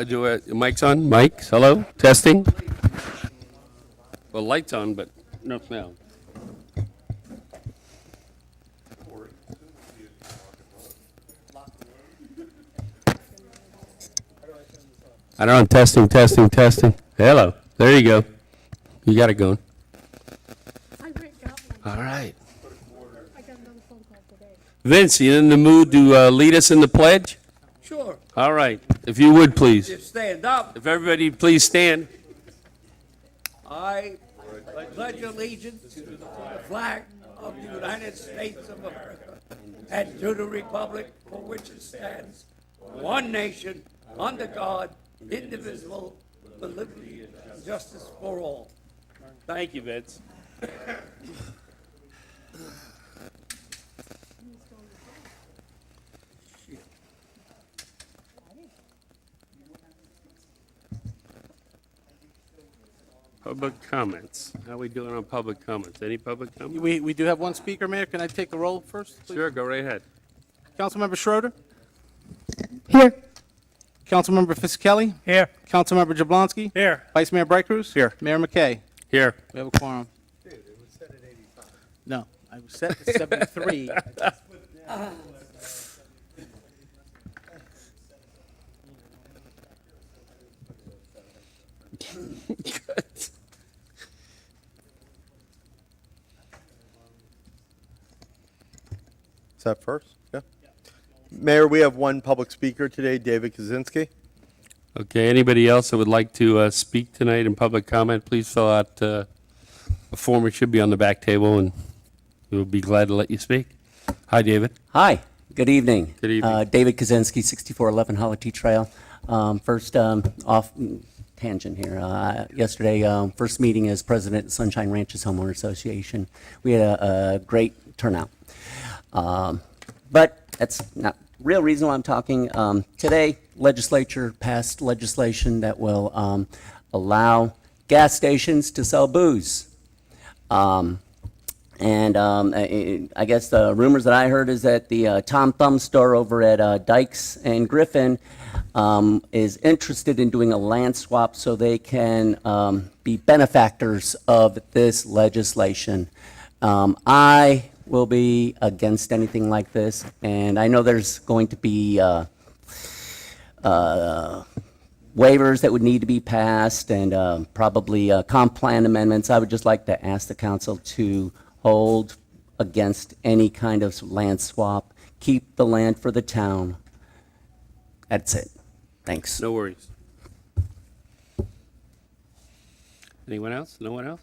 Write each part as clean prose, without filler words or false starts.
Do it. Mic's on. Mics. Hello. Testing. Well, lights on, but no sound. I don't know. Testing. Hello. There you go. You got it going. All right. I got another phone call today. Vince, you in the mood to lead us in the pledge? Sure. All right. If you would, please. Just stand up. If everybody please stand. I pledge allegiance to the flag of the United States of America and to the republic for which it stands, one nation, under God, indivisible, with liberty and justice for all. Thank you, Vince. Public comments. How are we doing on public comments? Any public comments? We do have one speaker, Mayor. Can I take the roll first, please? Sure, go right ahead. Councilmember Schroeder? Here. Councilmember Fisickelli? Here. Councilmember Jablonski? Here. Vice Mayor Bright Cruz? Here. Mayor McKay? Here. We have a quorum. Dude, it was set at 85. No, I was set at 73. Is that first? Yeah. Mayor, we have one public speaker today, David Kaczynski. Okay, anybody else that would like to speak tonight in public comment, please fill out a form. It should be on the back table, and we'll be glad to let you speak. Hi, David. Hi, good evening. Good evening. David Kaczynski, 6411 Holly Trail. First, off tangent here. Yesterday, first meeting as president of Sunshine Ranches Homeowner Association. We had a great turnout. But that's not real reason why I'm talking. Today, legislature passed legislation that will allow gas stations to sell booze. I guess the rumors that I heard is that the Tom Thumb store over at Dykes and Griffin is interested in doing a land swap so they can be benefactors of this legislation. I will be against anything like this, and I know there's going to be waivers that would need to be passed and probably comp plan amendments. I would just like to ask the council to hold against any kind of land swap. Keep the land for the town. That's it. Thanks. No worries. Anyone else? No one else?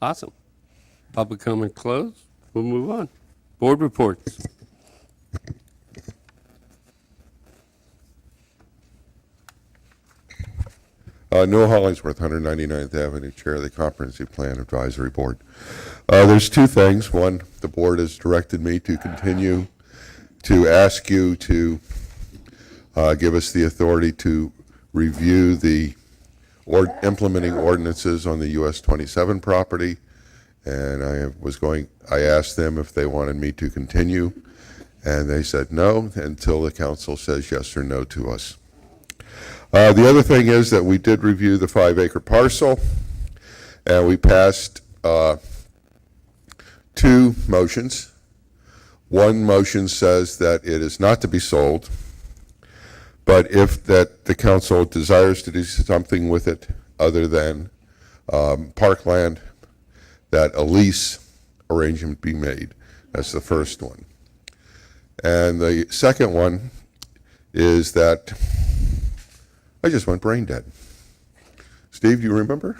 Awesome. Public comment closed. We'll move on. Board reports. Noah Hollingsworth, 199th Avenue, Chair of the Comprehensive Plan Advisory Board. There's two things. One, the board has directed me to continue to ask you to give us the authority to review the implementing ordinances on the US 27 property. And I asked them if they wanted me to continue, and they said no until the council says yes or no to us. The other thing is that we did review the 5-acre parcel, and we passed two motions. One motion says that it is not to be sold, but if that the council desires to do something with it other than parkland, that a lease arrangement be made. That's the first one. And the second one is that I just went brain dead. Steve, you remember?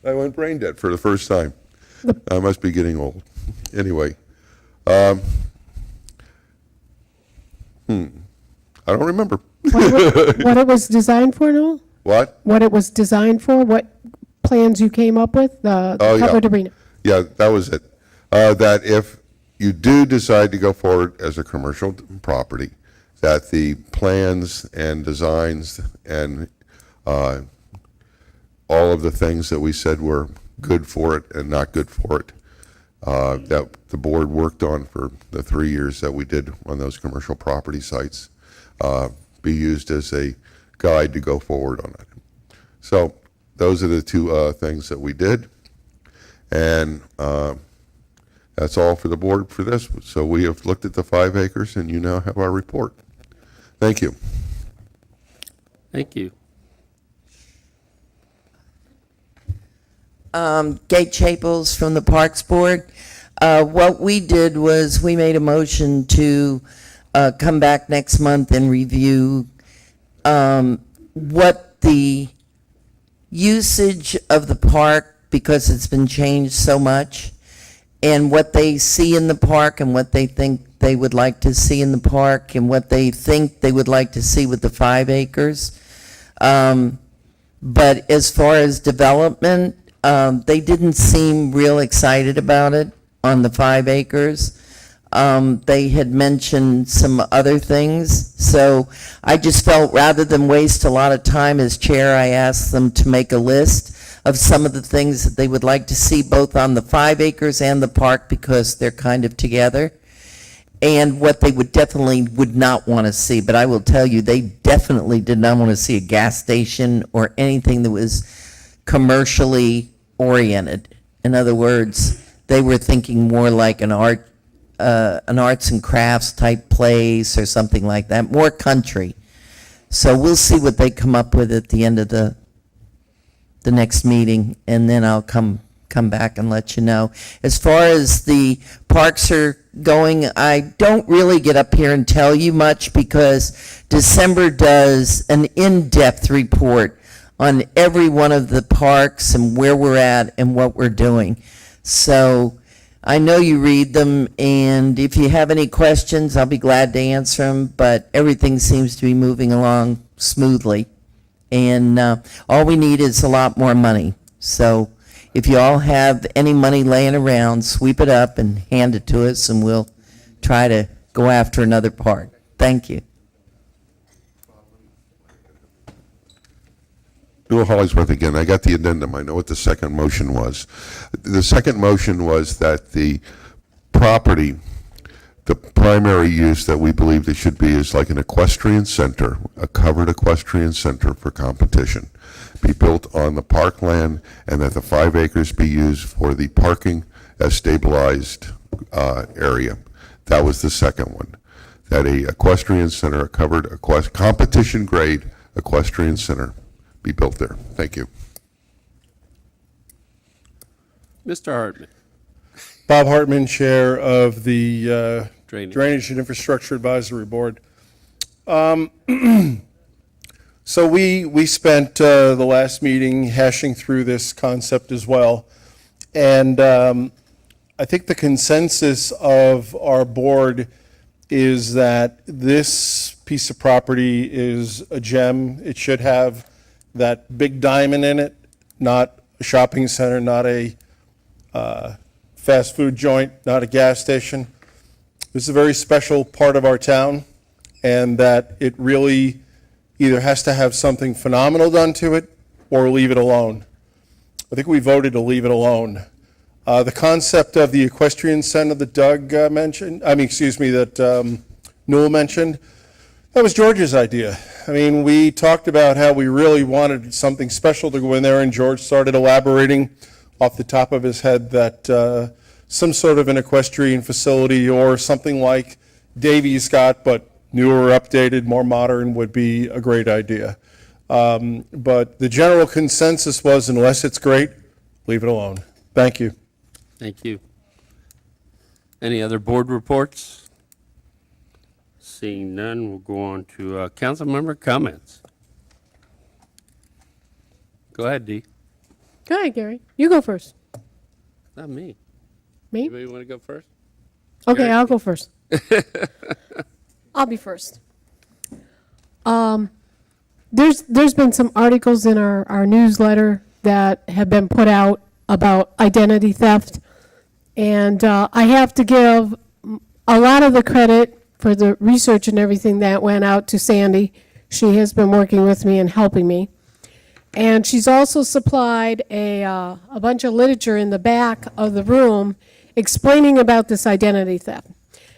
I went brain dead for the first time. I must be getting old. Anyway, I don't remember. What it was designed for, Noel? What? What it was designed for? What plans you came up with? The covered arena? Yeah, that was it. That if you do decide to go forward as a commercial property, that the plans and designs and all of the things that we said were good for it and not good for it, that the board worked on for the 3 years that we did on those commercial property sites, be used as a guide to go forward on it. So those are the two things that we did. And that's all for the board for this. So we have looked at the 5 acres, and you now have our report. Thank you. Thank you. Gate Chapels from the Parks Board. What we did was we made a motion to come back next month and review what the usage of the park, because it's been changed so much, and what they see in the park and what they think they would like to see in the park and what they think they would like to see with the 5 acres. But as far as development, they didn't seem real excited about it on the 5 acres. They had mentioned some other things. So I just felt rather than waste a lot of time as chair, I asked them to make a list of some of the things that they would like to see both on the 5 acres and the park, because they're kind of together, and what they would not want to see. But I will tell you, they definitely did not want to see a gas station or anything that was commercially oriented. In other words, they were thinking more like an arts and crafts type place or something like that, more country. So we'll see what they come up with at the end of the next meeting, and then I'll come back and let you know. As far as the parks are going, I don't really get up here and tell you much, because December does an in-depth report on every one of the parks and where we're at and what we're doing. So I know you read them, and if you have any questions, I'll be glad to answer them, but everything seems to be moving along smoothly. And all we need is a lot more money. So if you all have any money laying around, sweep it up and hand it to us, and we'll try to go after another park. Thank you. Newell Hollingsworth again. I got the addendum. I know what the second motion was. The second motion was that the property, the primary use that we believe it should be is like an equestrian center, a covered equestrian center for competition, be built on the parkland, and that the 5 acres be used for the parking as stabilized area. That was the second one. That a equestrian center, a covered competition grade equestrian center be built there. Thank you. Mr. Hartman. Bob Hartman, Chair of the Drainage. and Infrastructure Advisory Board. So we spent the last meeting hashing through this concept as well. And I think the consensus of our board is that this piece of property is a gem. It should have that big diamond in it, not a shopping center, not a fast food joint, not a gas station. This is a very special part of our town, and that it really either has to have something phenomenal done to it or leave it alone. I think we voted to leave it alone. The concept of the equestrian center that Doug mentioned, that Newell mentioned, that was George's idea. I mean, we talked about how we really wanted something special to go in there, and George started elaborating off the top of his head that some sort of an equestrian facility or something like Davies got, but newer, updated, more modern would be a great idea. But the general consensus was, unless it's great, leave it alone. Thank you. Thank you. Any other board reports? Seeing none, we'll go on to council member comments. Go ahead, Dee. Go ahead, Gary. You go first. Not me. Me? Anybody want to go first? Okay, Gary? I'll go first. I'll be first. There's been some articles in our newsletter that have been put out about identity theft, and I have to give a lot of the credit for the research and everything that went out to Sandy. She has been working with me and helping me. And she's also supplied a bunch of literature in the back of the room explaining about this identity theft.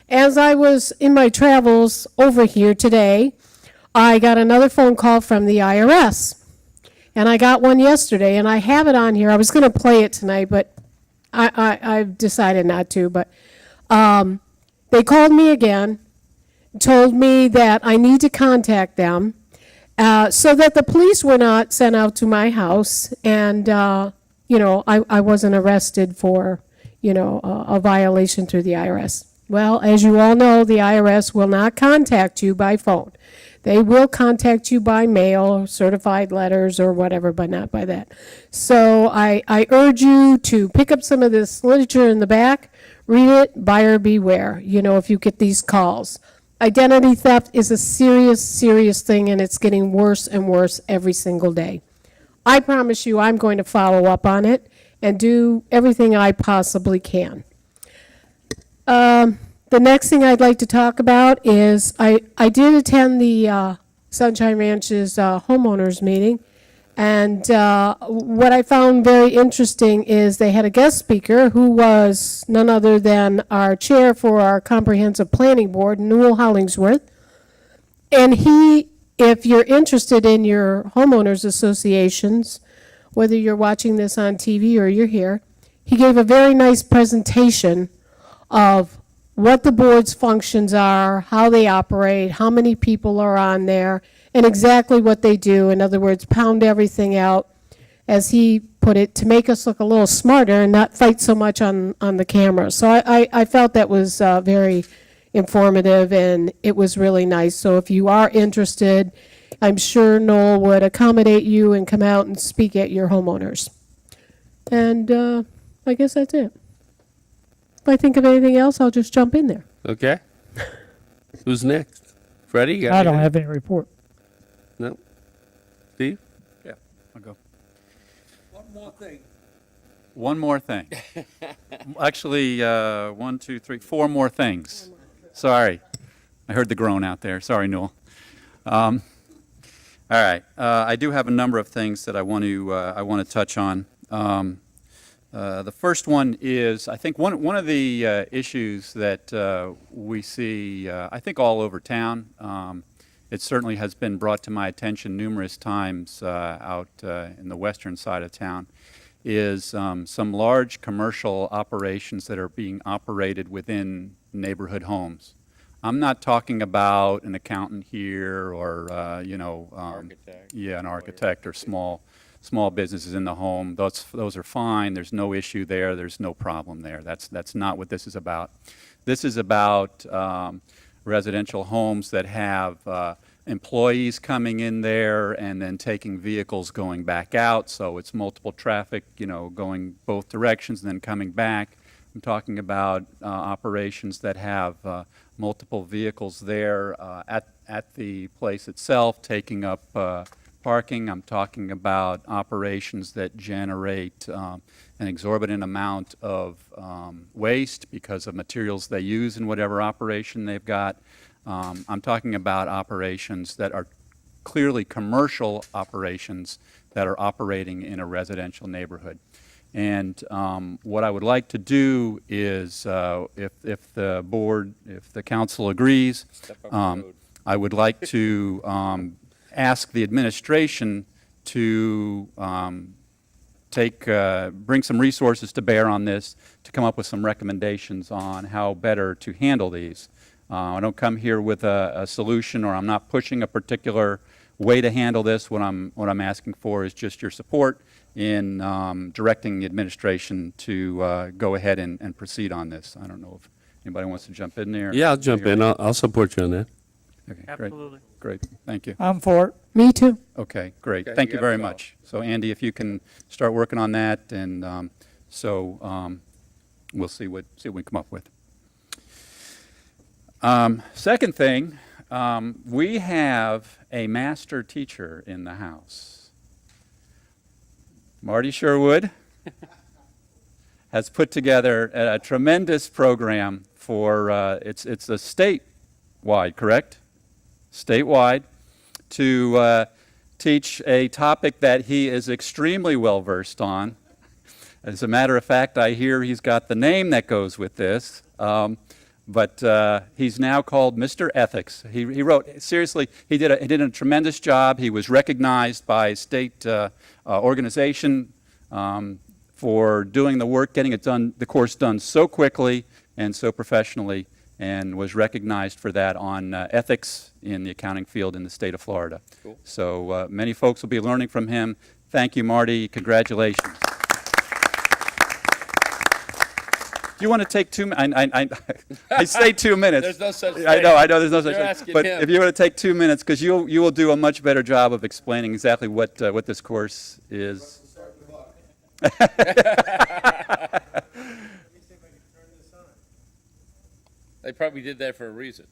As I was in my travels over here today, I got another phone call from the IRS. And I got one yesterday, and I have it on here. I was going to play it tonight, but I've decided not to. But they called me again, told me that I need to contact them so that the police were not sent out to my house, and, I wasn't arrested for, a violation through the IRS. Well, as you all know, the IRS will not contact you by phone. They will contact you by mail, certified letters, or whatever, but not by that. So I urge you to pick up some of this literature in the back, read it, buyer beware, if you get these calls. Identity theft is a serious, serious thing, and it's getting worse and worse every single day. I promise you I'm going to follow up on it and do everything I possibly can. The next thing I'd like to talk about is I did attend the Sunshine Ranch's homeowners meeting, and what I found very interesting is they had a guest speaker who was none other than our chair for our comprehensive planning board, Newell Hollingsworth, and if you're interested in your homeowners associations, whether you're watching this on TV or you're here, he gave a very nice presentation of what the board's functions are, how they operate, how many people are on there, and exactly what they do. In other words, pound everything out, as he put it, to make us look a little smarter and not fight so much on the camera. So I felt that was very informative, and it was really nice. So if you are interested, I'm sure Noel would accommodate you and come out and speak at your homeowners. And I guess that's it. If I think of anything else, I'll just jump in there. Okay. Who's next? Freddie? You got I don't anything? have any report. No. Steve? Yeah, I'll go. One more thing. One more thing. Actually, 1, 2, 3, 4 more things. Sorry. I heard the groan out there. Sorry, Newell. All right. I do have a number of things that I want to touch on. The first one is, I think one of the issues that we see, I think all over town, it certainly has been brought to my attention numerous times out in the western side of town, is some large commercial operations that are being operated within neighborhood homes. I'm not talking about an accountant here or, architect. Yeah, an architect or small businesses in the home. Those are fine. There's no issue there. There's no problem there. That's not what this is about. This is about residential homes that have employees coming in there and then taking vehicles going back out. So it's multiple traffic, going both directions and then coming back. I'm talking about operations that have multiple vehicles there at the place itself, taking up parking. I'm talking about operations that generate an exorbitant amount of waste because of materials they use in whatever operation they've got. I'm talking about operations that are clearly commercial operations that are operating in a residential neighborhood. And what I would like to do is, if the council agrees, I would like to ask the administration to bring some resources to bear on this, to come up with some recommendations on how better to handle these. I don't come here with a solution, or I'm not pushing a particular way to handle this. What I'm asking for is just your support in directing the administration to go ahead and proceed on this. I don't know if anybody wants to jump in there. Yeah, I'll jump in. I'll support you on that. Okay, Absolutely. Great. Thank you. I'm for it. Me too. Okay, great. Thank you very much. So Andy, if you can start working on that, and we'll see what we come up with. Second thing, we have a master teacher in the house. Marty Sherwood has put together a tremendous program for, it's a statewide, correct? Statewide, to teach a topic that he is extremely well versed on. As a matter of fact, I hear he's got the name that goes with this. but he's now called Mr. Ethics. He wrote, seriously, he did a tremendous job. He was recognized by a state organization for doing the work, getting it done, the course done so quickly and so professionally, and was recognized for that on ethics in the accounting field in the state of Florida. Cool. So many folks will be learning from him. Thank you, Marty. Congratulations. Do you want to take 2 minutes? I say 2 minutes. There's no such I thing. know, there's no such You're thing. asking But him. if you want to take 2 minutes, because you will do a much better job of explaining exactly what this course is. They probably did that for a reason.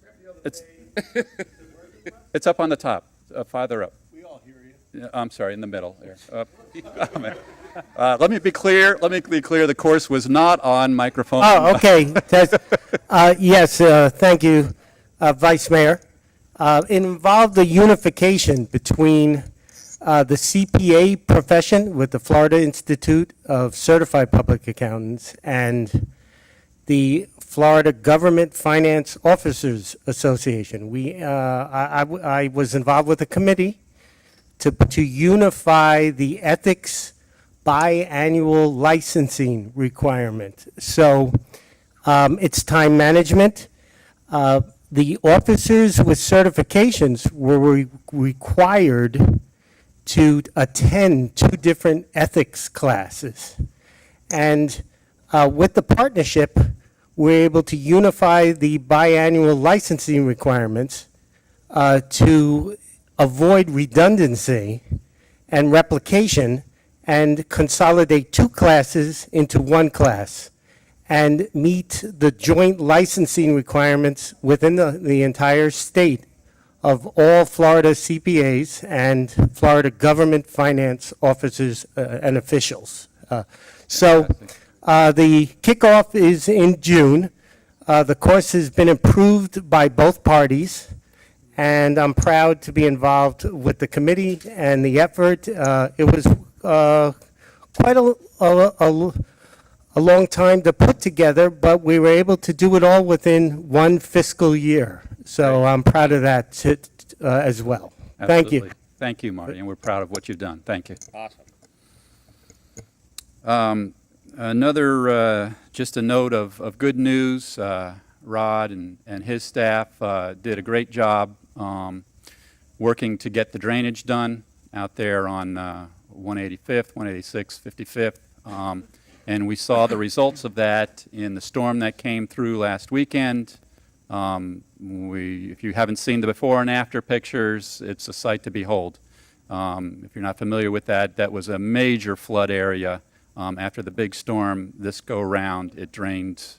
It's up on the top, farther up. We all hear you. I'm sorry, in the middle there. Let me be clear. The course was not on microphone. Oh, okay. Yes, thank you, Vice Mayor. It involved the unification between the CPA profession with the Florida Institute of Certified Public Accountants and the Florida Government Finance Officers Association. I was involved with a committee to unify the ethics biannual licensing requirement. So it's time management. The officers with certifications were required to attend 2 different ethics classes. And with the partnership, we're able to unify the biannual licensing requirements to avoid redundancy and replication and consolidate 2 classes into 1 class and meet the joint licensing requirements within the entire state of all Florida CPAs and Florida government finance officers and officials. So the kickoff is in June. The course has been approved by both parties, and I'm proud to be involved with the committee and the effort. It was quite a long time to put together, but we were able to do it all within 1 fiscal year. So I'm proud of that as well. Thank you. Absolutely. Thank you, Marty, and we're proud of what you've done. Thank you. Awesome. Another, just a note of good news, Rod and his staff did a great job working to get the drainage done out there on 185th, 186th, 55th. And we saw the results of that in the storm that came through last weekend. If you haven't seen the before and after pictures, it's a sight to behold. If you're not familiar with that, that was a major flood area. After the big storm, this go-round, it drained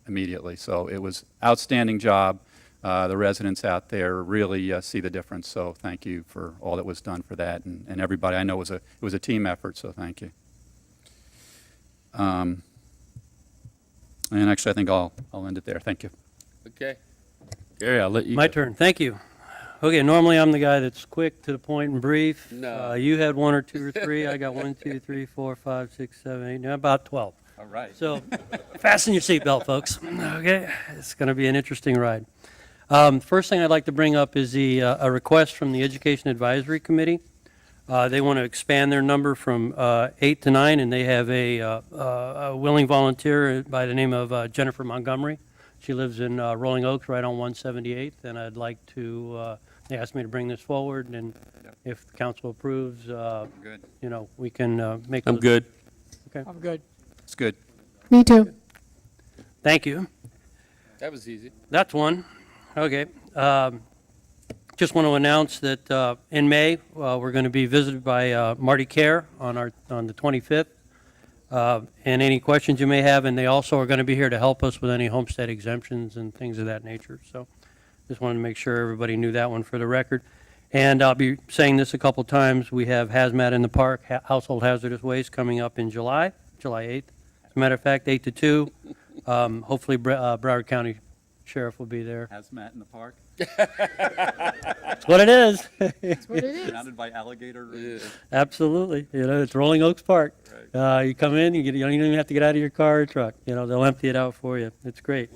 immediately. So it was outstanding job. The residents out there really see the difference. So thank you for all that was done for that. And everybody, I know it was a team effort, so thank you. And actually, I think I'll end it there. Thank you. Okay. Gary, I'll let you. My go. turn. Thank you. Okay, normally I'm the guy that's quick, to the point, and brief. No. You had 1 or 2 or 3. I got 1, 2, 3, 4, 5, 6, 7, 8, now about 12. All right. So fasten your seatbelt, folks. Okay, it's going to be an interesting ride. First thing I'd like to bring up is a request from the Education Advisory Committee. They want to expand their number from 8 to 9, and they have a willing volunteer by the name of Jennifer Montgomery. She lives in Rolling Oaks, right on 178th, and I'd like to, they asked me to bring this forward, and if the council approves, Good. you know, we can make I'm those- good. Okay. I'm good. It's good. Me too. Thank you. That was easy. That's one. Okay. Just want to announce that in May, we're going to be visited by Marty Kerr on the 25th. And any questions you may have, and they also are going to be here to help us with any homestead exemptions and things of that nature. So just wanted to make sure everybody knew that one for the record. And I'll be saying this a couple times. We have Hazmat in the Park, Household Hazardous Waste, coming up in July 8th. As a matter of fact, 8 to 2. Hopefully Broward County Sheriff will be there. Hazmat in the park, That's what it is. That's what it is. surrounded by alligator. Absolutely. You know, it's Rolling Oaks Park. You come in, you don't even have to get out of your car or truck. You know, they'll empty it out for you. It's great.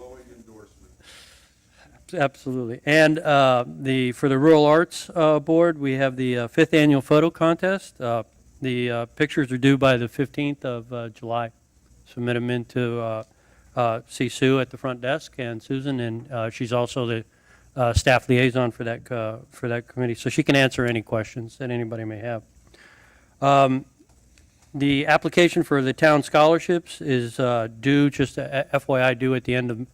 Absolutely. And for the Rural Arts Board, we have the 5th Annual Photo Contest. The pictures are due by the 15th of July. Submit them in to see Sue at the front desk, and Susan, and she's also the staff liaison for that committee, so she can answer any questions that anybody may have. The application for the town scholarships is due, just FYI, due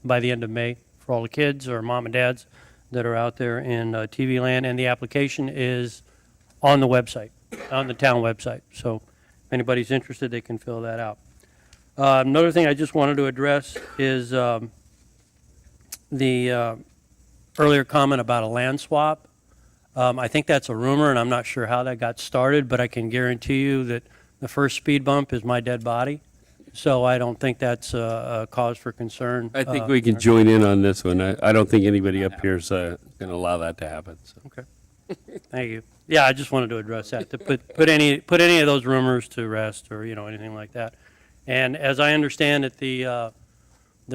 by the end of May for all the kids or mom and dads that are out there in TV land, and the application is on the website, on the town website. So if anybody's interested, they can fill that out. Another thing I just wanted to address is the earlier comment about a land swap. I think that's a rumor, and I'm not sure how that got started, but I can guarantee you that the first speed bump is my dead body. So I don't think that's a cause for concern. I think we can join in on this one. I don't think anybody up here is going to allow that to happen. So. Okay. Thank you. Yeah, I just wanted to address that, to put any of those rumors to rest, or anything like that. And as I understand it, the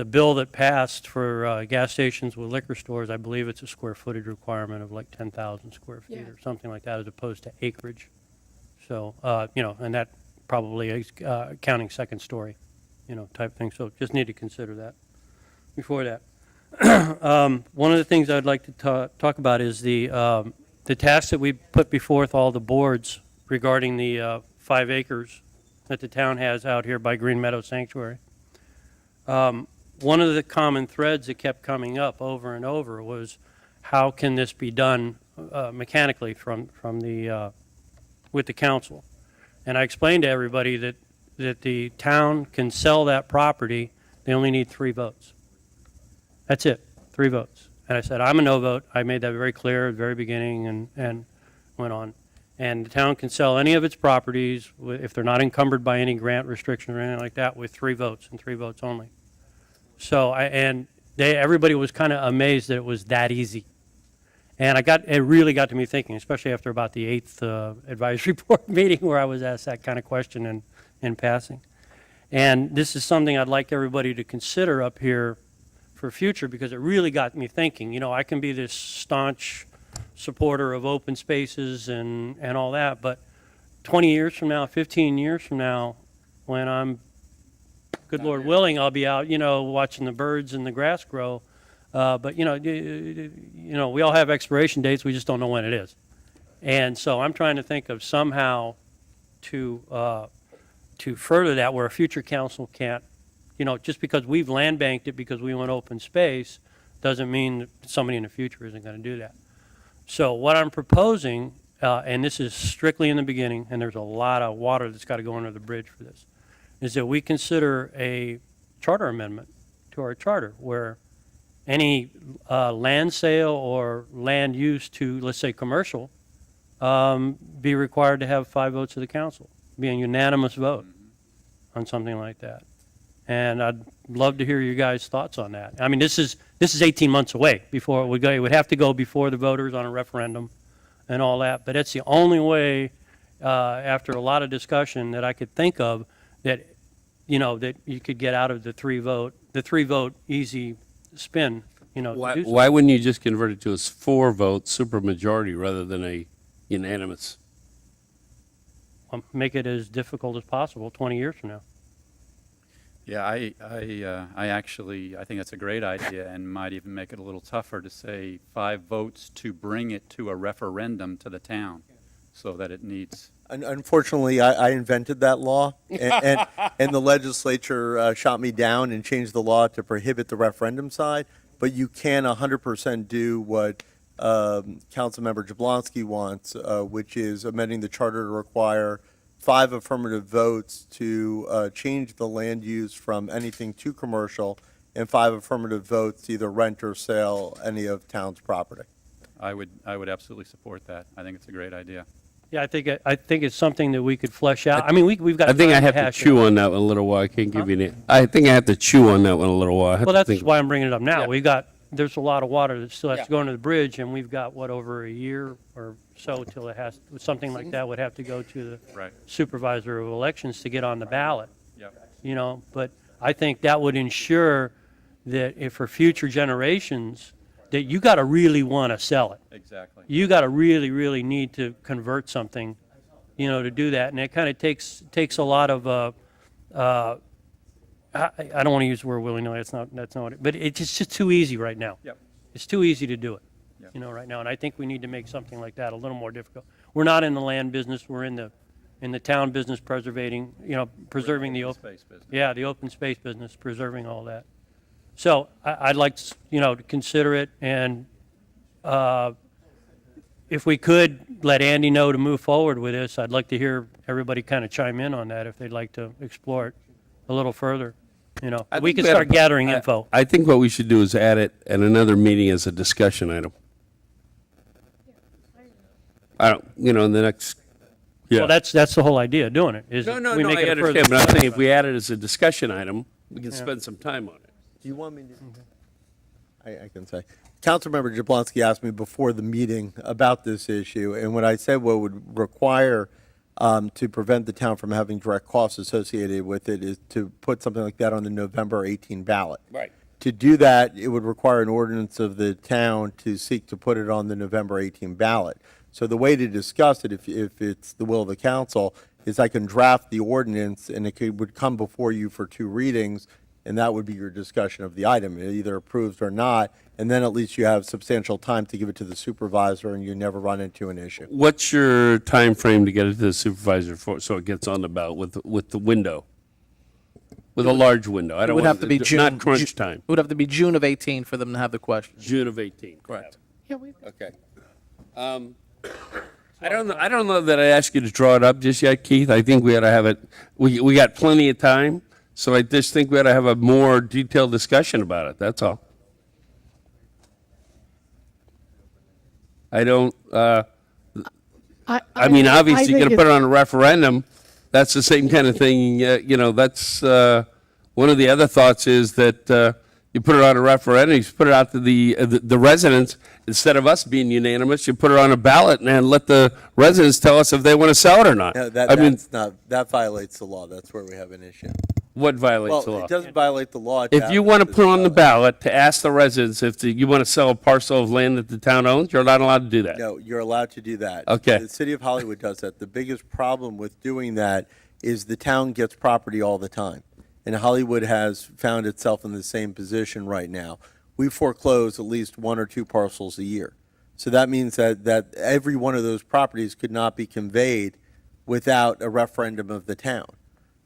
bill that passed for gas stations with liquor stores, I believe it's a square footage requirement of like 10,000 square feet or something like that, as opposed to acreage. So, and that probably is counting second story, type thing. So just need to consider that before that. One of the things I'd like to talk about is the task that we put before all the boards regarding the 5 acres that the town has out here by Green Meadow Sanctuary. One of the common threads that kept coming up over and over was, how can this be done mechanically with the council? And I explained to everybody that the town can sell that property. They only need 3 votes. That's it, 3 votes. And I said, I'm a no vote. I made that very clear at the very beginning, and went on. And the town can sell any of its properties, if they're not encumbered by any grant restriction or anything like that, with 3 votes, and 3 votes only. So, everybody was kind of amazed that it was that easy. And it really got to me thinking, especially after about the 8th advisory board meeting, where I was asked that kind of question in passing. And this is something I'd like everybody to consider up here for future, because it really got me thinking. I can be this staunch supporter of open spaces and all that, but 20 years from now, 15 years from now, when I'm, good Lord willing, I'll be out, watching the birds and the grass grow. But we all have expiration dates. We just don't know when it is. And so I'm trying to think of somehow to further that, where a future council can't, just because we've land banked it because we want open space, doesn't mean that somebody in the future isn't going to do that. So what I'm proposing, and this is strictly in the beginning, and there's a lot of water that's got to go under the bridge for this, is that we consider a charter amendment to our charter, where any land sale or land use to, let's say, commercial, be required to have 5 votes of the council, be a unanimous vote on something like that. And I'd love to hear your guys' thoughts on that. I mean, this is 18 months away before it would go. It would have to go before the voters on a referendum and all that. But it's the only way, after a lot of discussion, that I could think of that, that you could get out of the 3 vote easy spin, to do so. Why wouldn't you just convert it to a 4-vote supermajority rather than a unanimous? Make it as difficult as possible 20 years from now. Yeah, I actually think that's a great idea, and might even make it a little tougher to say 5 votes to bring it to a referendum to the town, so that it needs. Unfortunately, I invented that law, and the legislature shot me down and changed the law to prohibit the referendum side. But you can 100% do what Councilmember Jablonski wants, which is amending the charter to require 5 affirmative votes to change the land use from anything to commercial, and 5 affirmative votes to either rent or sell any of town's property. I would absolutely support that. I think it's a great idea. Yeah, I think it's something that we could flesh out. I mean, we've got. I think I time have to hash it chew out. on that one a little while. I can't give you an. I think I have to chew on that one a little while. I have Well, to that's think. why I'm bringing it up now. Yeah. There's a lot of water that still has to go under the bridge, and we've got, over a year or so till it has, something like that would have to go to the Right. supervisor of elections to get on the ballot. Yep. But I think that would ensure that if for future generations, that you got to really want to sell it. Exactly. You got to really, really need to convert something, to do that. And it kind of takes a lot of, I don't want to use the word willy-nilly, that's not it, but it's just too easy right now. Yep. It's too easy to do it, Yep. right now. And I think we need to make something like that a little more difficult. We're not in the land business, we're in the town business, preserving the open. Space business. Yeah, the open space business, preserving all that. So I'd like, to consider it, and if we could let Andy know to move forward with this, I'd like to hear everybody kind of chime in on that if they'd like to explore it a little further. I We think can ought start to- gathering info. I think what we should do is add it at another meeting as a discussion item. I don't, in the next, yeah. Well, that's the whole idea of doing it, is No, we make I it a further understand, but I'm saying discussion. if we add it as a discussion item, we can spend some time on it. Do you want me to? I can say. Councilmember Jablonski asked me before the meeting about this issue, and when I said what would require to prevent the town from having direct costs associated with it is to put something like that on the November 18 ballot. Right. To do that, it would require an ordinance of the town to seek to put it on the November 18 ballot. So the way to discuss it, if it's the will of the council, is I can draft the ordinance and would come before you for 2 readings, and that would be your discussion of the item. It either approves or not, and then at least you have substantial time to give it to the supervisor and you never run into an issue. What's your time frame to get it to the supervisor so it gets on the ballot with the window? With a large window? I It don't would want have to be June. Not crunch time. It would have to be June of 18 for them to have the question. June of 18. Correct. Yeah, we- Okay. I don't know that I asked you to draw it up just yet, Keith. I think we ought to have it, we got plenty of time, so I just think we ought to have a more detailed discussion about it, that's all. I don't, I mean, obviously, you're think going to put it on a referendum. That's the same kind of thing, that's, one of the other thoughts is that you put it on a referendum, you put it out to the residents, instead of us being unanimous, you put it on a ballot and let the residents tell us if they want to sell it or not. No, I mean, that violates the law. That's where we have an issue. what violates the Well, law? it doesn't violate the law. If you want to put on the ballot to ask the residents if you want to sell a parcel of land that the town owns, you're not allowed to do that. No, you're allowed to do that. Okay. The city of Hollywood does that. The biggest problem with doing that is the town gets property all the time. And Hollywood has found itself in the same position right now. We foreclose at least 1 or 2 parcels a year. So that means that every one of those properties could not be conveyed without a referendum of the town.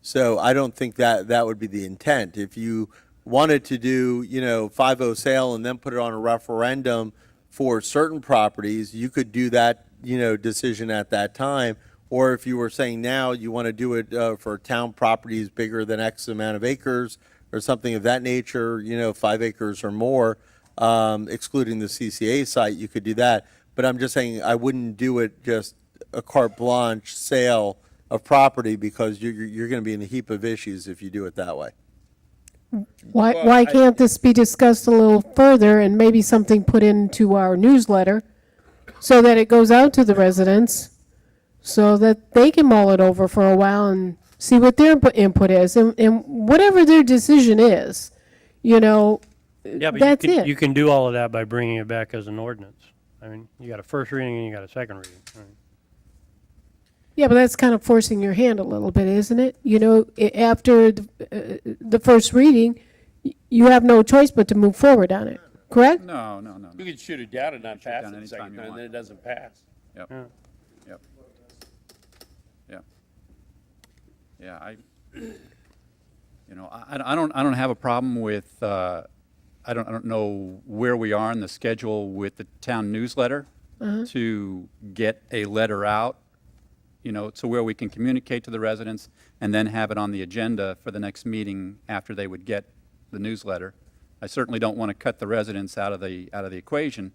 So I don't think that would be the intent. If you wanted to do, 5-0 sale and then put it on a referendum for certain properties, you could do that, decision at that time. Or if you were saying now you want to do it for town properties bigger than X amount of acres or something of that nature, 5 acres or more, excluding the CCA site, you could do that. But I'm just saying I wouldn't do it just a carte blanche sale of property because you're going to be in a heap of issues if you do it that way. Why can't this be discussed a little further and maybe something put into our newsletter so that it goes out to the residents so that they can mull it over for a while and see what their input is and whatever their decision is, Yeah, but that's you it. can do all of that by bringing it back as an ordinance. I mean, you got a first reading and you got a second reading. Right. Yeah, but that's kind of forcing your hand a little bit, isn't it? After the first reading, you have no choice but to move forward on it, correct? No. You can shoot it down and not pass down it the anytime second you time, want. then it doesn't pass. Yep. Yeah. Yep. Yeah, I don't have a problem with, I don't know where we are in the schedule with the town newsletter to get a letter out, to where we can communicate to the residents and then have it on the agenda for the next meeting after they would get the newsletter. I certainly don't want to cut the residents out of the equation,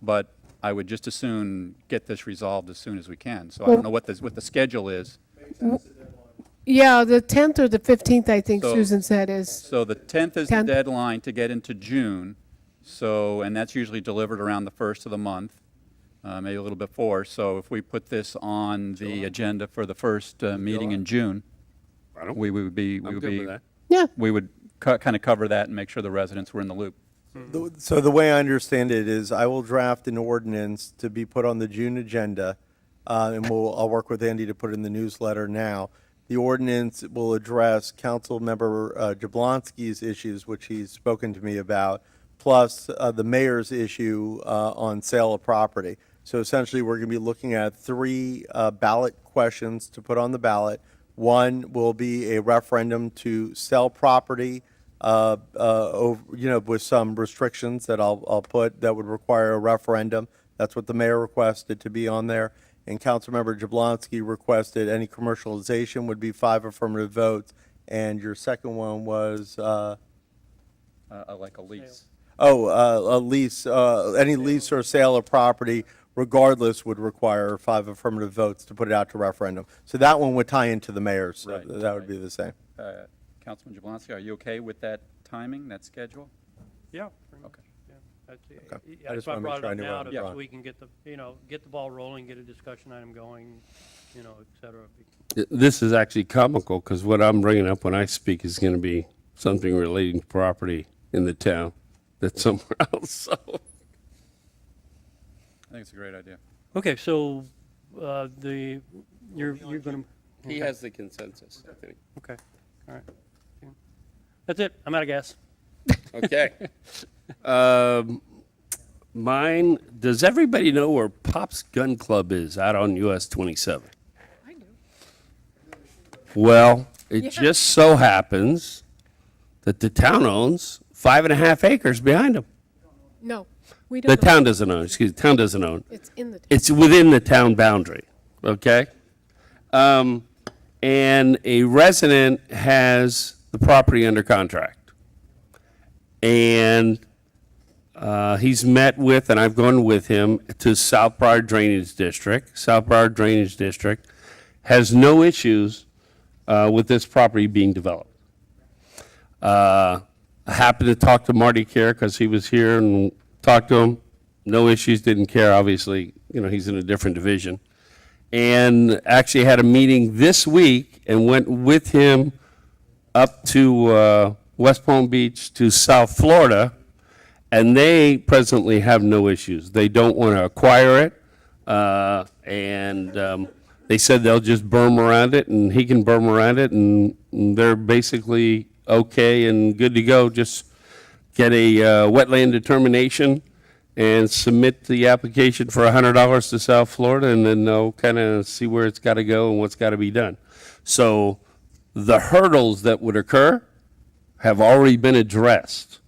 but I would just as soon get this resolved as soon as we can. So I don't know what the schedule is. Yeah, the 10th or the 15th, I think So- Susan said is, So the 10th is the 10th. deadline to get into June, and that's usually delivered around the 1st of the month, maybe a little bit before. So if we put this on the agenda for the first meeting in June, we would be, I'm good with that. yeah, we would kind of cover that and make sure the residents were in the loop. So the way I understand it is I will draft an ordinance to be put on the June agenda, and I'll work with Andy to put it in the newsletter now. The ordinance will address Councilmember Jablonski's issues, which he's spoken to me about, plus the mayor's issue on sale of property. So essentially, we're going to be looking at 3 ballot questions to put on the ballot. One will be a referendum to sell property, with some restrictions that I'll put that would require a referendum. That's what the mayor requested to be on there. And Councilmember Jablonski requested any commercialization would be 5 affirmative votes. And your second one was, Like a lease. a lease, any lease or sale of property regardless would require 5 affirmative votes to put it out to referendum. So that one would tie into the mayor's. So Right, that would be the same. Councilman Jablonski, are you okay with that timing, that schedule? Yeah. Okay. I That's just why I wanna make brought sure I it up knew where now, I'm so going. we can get get the ball rolling, get a discussion item going, et cetera. This is actually comical, because what I'm bringing up when I speak is going to be something relating to property in the town that's somewhere else, so. I think it's a great idea. Okay, so, you're gonna, He has the consensus, I think. okay, all right. That's it, I'm out of gas. Okay. Mine, does everybody know where Pop's Gun Club is out on US 27? I do. Well, it Yeah. just so happens that the town owns 5.5 acres behind them. No, we The don't. town doesn't own, excuse me, town doesn't own. It's in the. It's within the town boundary, okay? And a resident has the property under contract. And he's met with, and I've gone with him to South Briar Drainage District. South Briar Drainage District has no issues with this property being developed. I happened to talk to Marty Care because he was here and talked to him. No issues, didn't care, obviously, he's in a different division. And actually had a meeting this week and went with him up to West Palm Beach to South Florida, and they presently have no issues. They don't want to acquire it, and they said they'll just berm around it, and he can berm around it, and they're basically okay and good to go. Just get a wetland determination and submit the application for $100 to South Florida, and then they'll kind of see where it's got to go and what's got to be done. So the hurdles that would occur have already been addressed.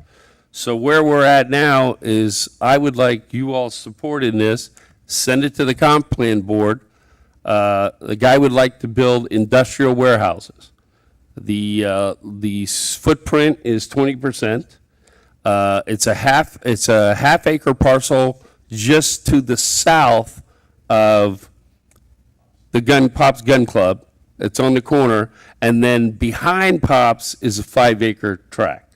So where we're at now is I would like you all support in this, send it to the comp plan board. The guy would like to build industrial warehouses. The footprint is 20%. It's a half acre parcel just to the south of the Pop's Gun Club. It's on the corner, and then behind Pop's is a 5-acre tract.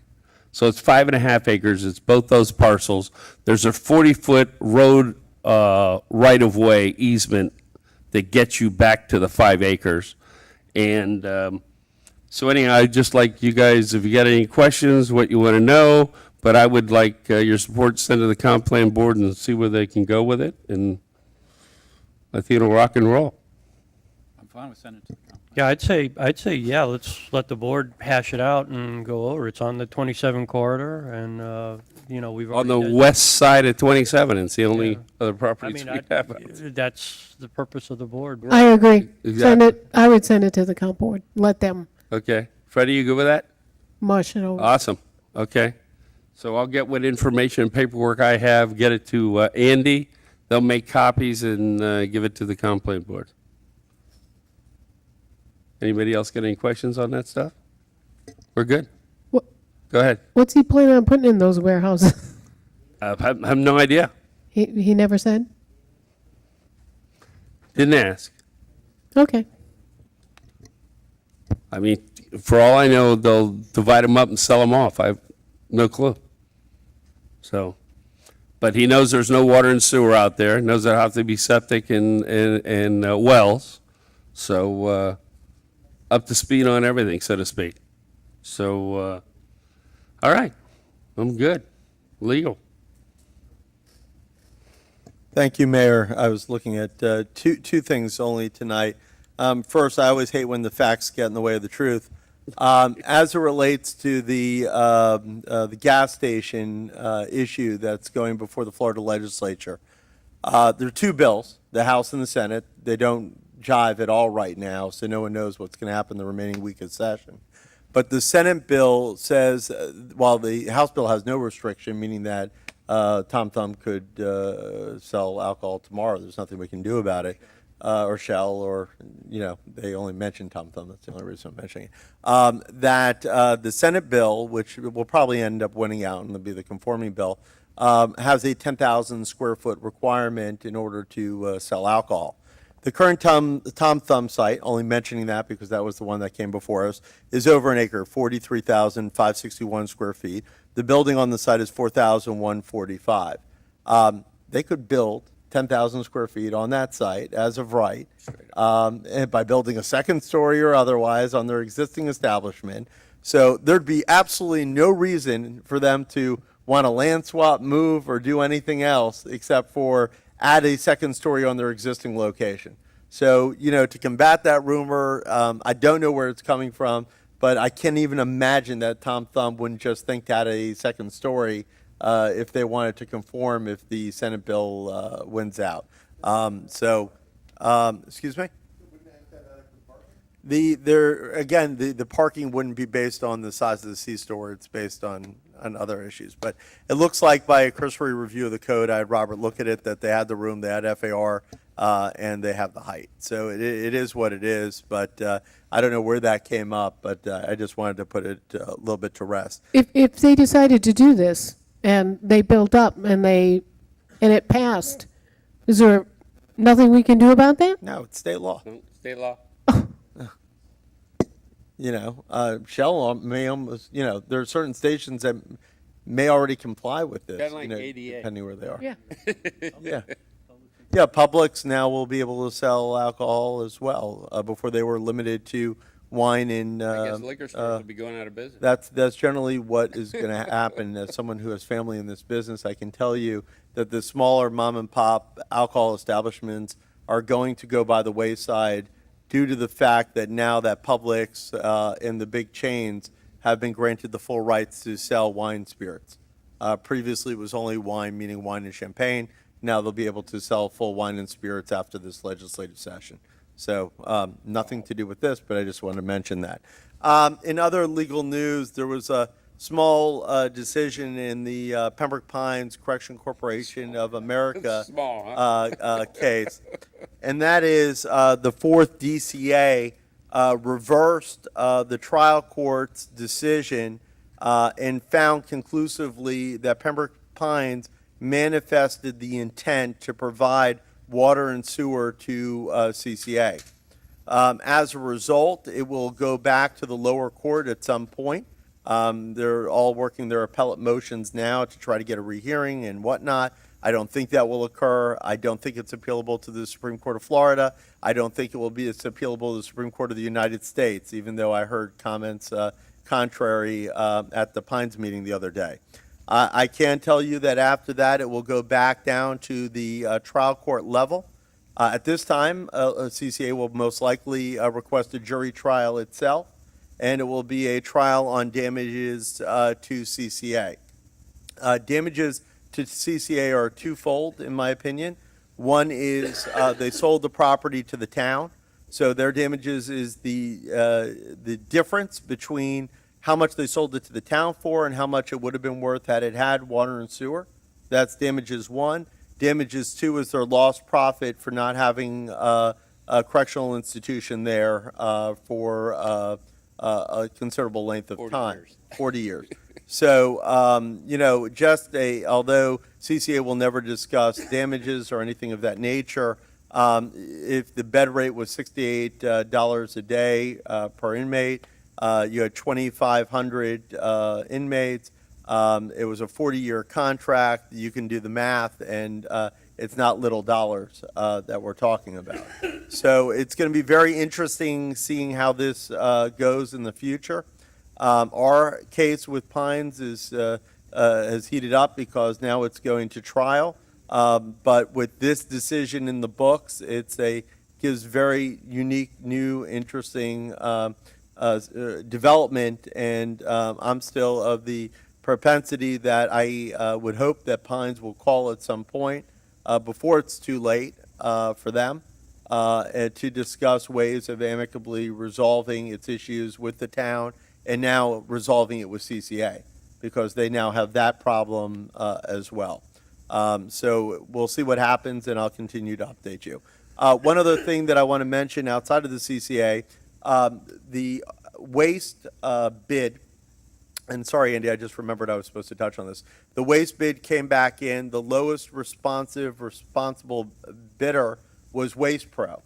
So it's 5.5 acres. It's both those parcels. There's a 40-foot road right-of-way easement that gets you back to the 5 acres. And so anyhow, I'd just like you guys, if you got any questions, what you want to know, but I would like your support, send to the comp plan board and see where they can go with it. And I think it'll rock and roll. I'm fine with sending it to the council. Yeah, I'd say, yeah, let's let the board hash it out and go over. It's on the 27 corridor, and, we've On already. the west side of 27, it's the only other I properties mean, we have. out. that's the purpose of the board. I agree. Send Exactly. it, I would send it to the comp board. Let them Okay. Freddie, you good with that? mush it over. Awesome. Okay. So I'll get what information and paperwork I have, get it to Andy. They'll make copies and give it to the comp plan board. Anybody else got any questions on that stuff? We're good. What- Go ahead. What's he planning on putting in those warehouses? I have no idea. He never said? Didn't ask. Okay. I mean, for all I know, they'll divide them up and sell them off. I have no clue. So, but he knows there's no water and sewer out there, knows there have to be septic and wells. So, up to speed on everything, so to speak. So, all right, I'm good. legal. Thank you, Mayor. I was looking at two things only tonight. First, I always hate when the facts get in the way of the truth. As it relates to the gas station issue that's going before the Florida legislature, there are two bills, the House and the Senate. They don't jive at all right now, so no one knows what's going to happen the remaining week of session. But the Senate bill says, while the House bill has no restriction, meaning that Tom Thumb could sell alcohol tomorrow, there's nothing we can do about it, or shall, or, they only mentioned Tom Thumb, that's the only reason I'm mentioning it. That the Senate bill, which will probably end up winning out and it'll be the conforming bill, has a 10,000 square foot requirement in order to sell alcohol. The current Tom Thumb site, only mentioning that because that was the one that came before us, is over an acre, 43,561 square feet. The building on the site is 4,145. They could build 10,000 square feet on that site as of right, and by building a second story or otherwise on their existing establishment. So there'd be absolutely no reason for them to want to land swap, move, or do anything else except for add a second story on their existing location. So, to combat that rumor, I don't know where it's coming from, but I can't even imagine that Tom Thumb wouldn't just think to add a second story if they wanted to conform if the Senate bill wins out. Excuse me? The parking wouldn't be based on the size of the C-store. It's based on other issues. But it looks like by a cursory review of the code, I had Robert look at it, that they had the room, they had FAR, and they have the height. So it is what it is, but I don't know where that came up, but I just wanted to put it a little bit to rest. If they decided to do this and they built up and it passed, is there nothing we can do about that? No, it's state law. State law. Shell may almost, there are certain stations that may already comply with this, Kinda like ADA. depending where they are. Yeah. Yeah. Yeah, Publix now will be able to sell alcohol as well. Before they were limited to wine and. I guess liquor stores will be going out of business. That's generally what is going to happen. As someone who has family in this business, I can tell you that the smaller mom and pop alcohol establishments are going to go by the wayside due to the fact that now that Publix and the big chains have been granted the full rights to sell wine spirits. Previously, it was only wine, meaning wine and champagne. Now they'll be able to sell full wine and spirits after this legislative session. So nothing to do with this, but I just wanted to mention that. In other legal news, there was a small decision in the Pembroke Pines Correction Corporation of America Small, case, and that is the fourth DCA reversed the trial court's decision and found conclusively that Pembroke Pines manifested the intent to provide water and sewer to CCA. As a result, it will go back to the lower court at some point. They're all working their appellate motions now to try to get a rehearing and whatnot. I don't think that will occur. I don't think it's appealable to the Supreme Court of Florida. I don't think it will be appealable to the Supreme Court of the United States, even though I heard comments contrary at the Pines meeting the other day. I can tell you that after that, it will go back down to the trial court level. At this time, CCA will most likely request a jury trial itself, and it will be a trial on damages to CCA. Damages to CCA are twofold, in my opinion. One is they sold the property to the town, so their damages is the difference between how much they sold it to the town for and how much it would have been worth had it had water and sewer. That's damages one. Damages two is their lost profit for not having a correctional institution there for a considerable length of 40 time. years. 40 years. So, although CCA will never discuss damages or anything of that nature, if the bed rate was $68 a day per inmate, you had 2,500 inmates. It was a 40-year contract. You can do the math, and it's not little dollars that we're talking about. So it's going to be very interesting seeing how this goes in the future. Our case with Pines is has heated up because now it's going to trial. But with this decision in the books, gives very unique, new, interesting development, and I'm still of the propensity that I would hope that Pines will call at some point before it's too late for them and to discuss ways of amicably resolving its issues with the town and now resolving it with CCA, because they now have that problem as well. So we'll see what happens, and I'll continue to update you. One other thing that I want to mention outside of the CCA, the waste bid, and sorry, Andy, I just remembered I was supposed to touch on this. The waste bid came back in. The lowest responsible bidder was Waste Pro.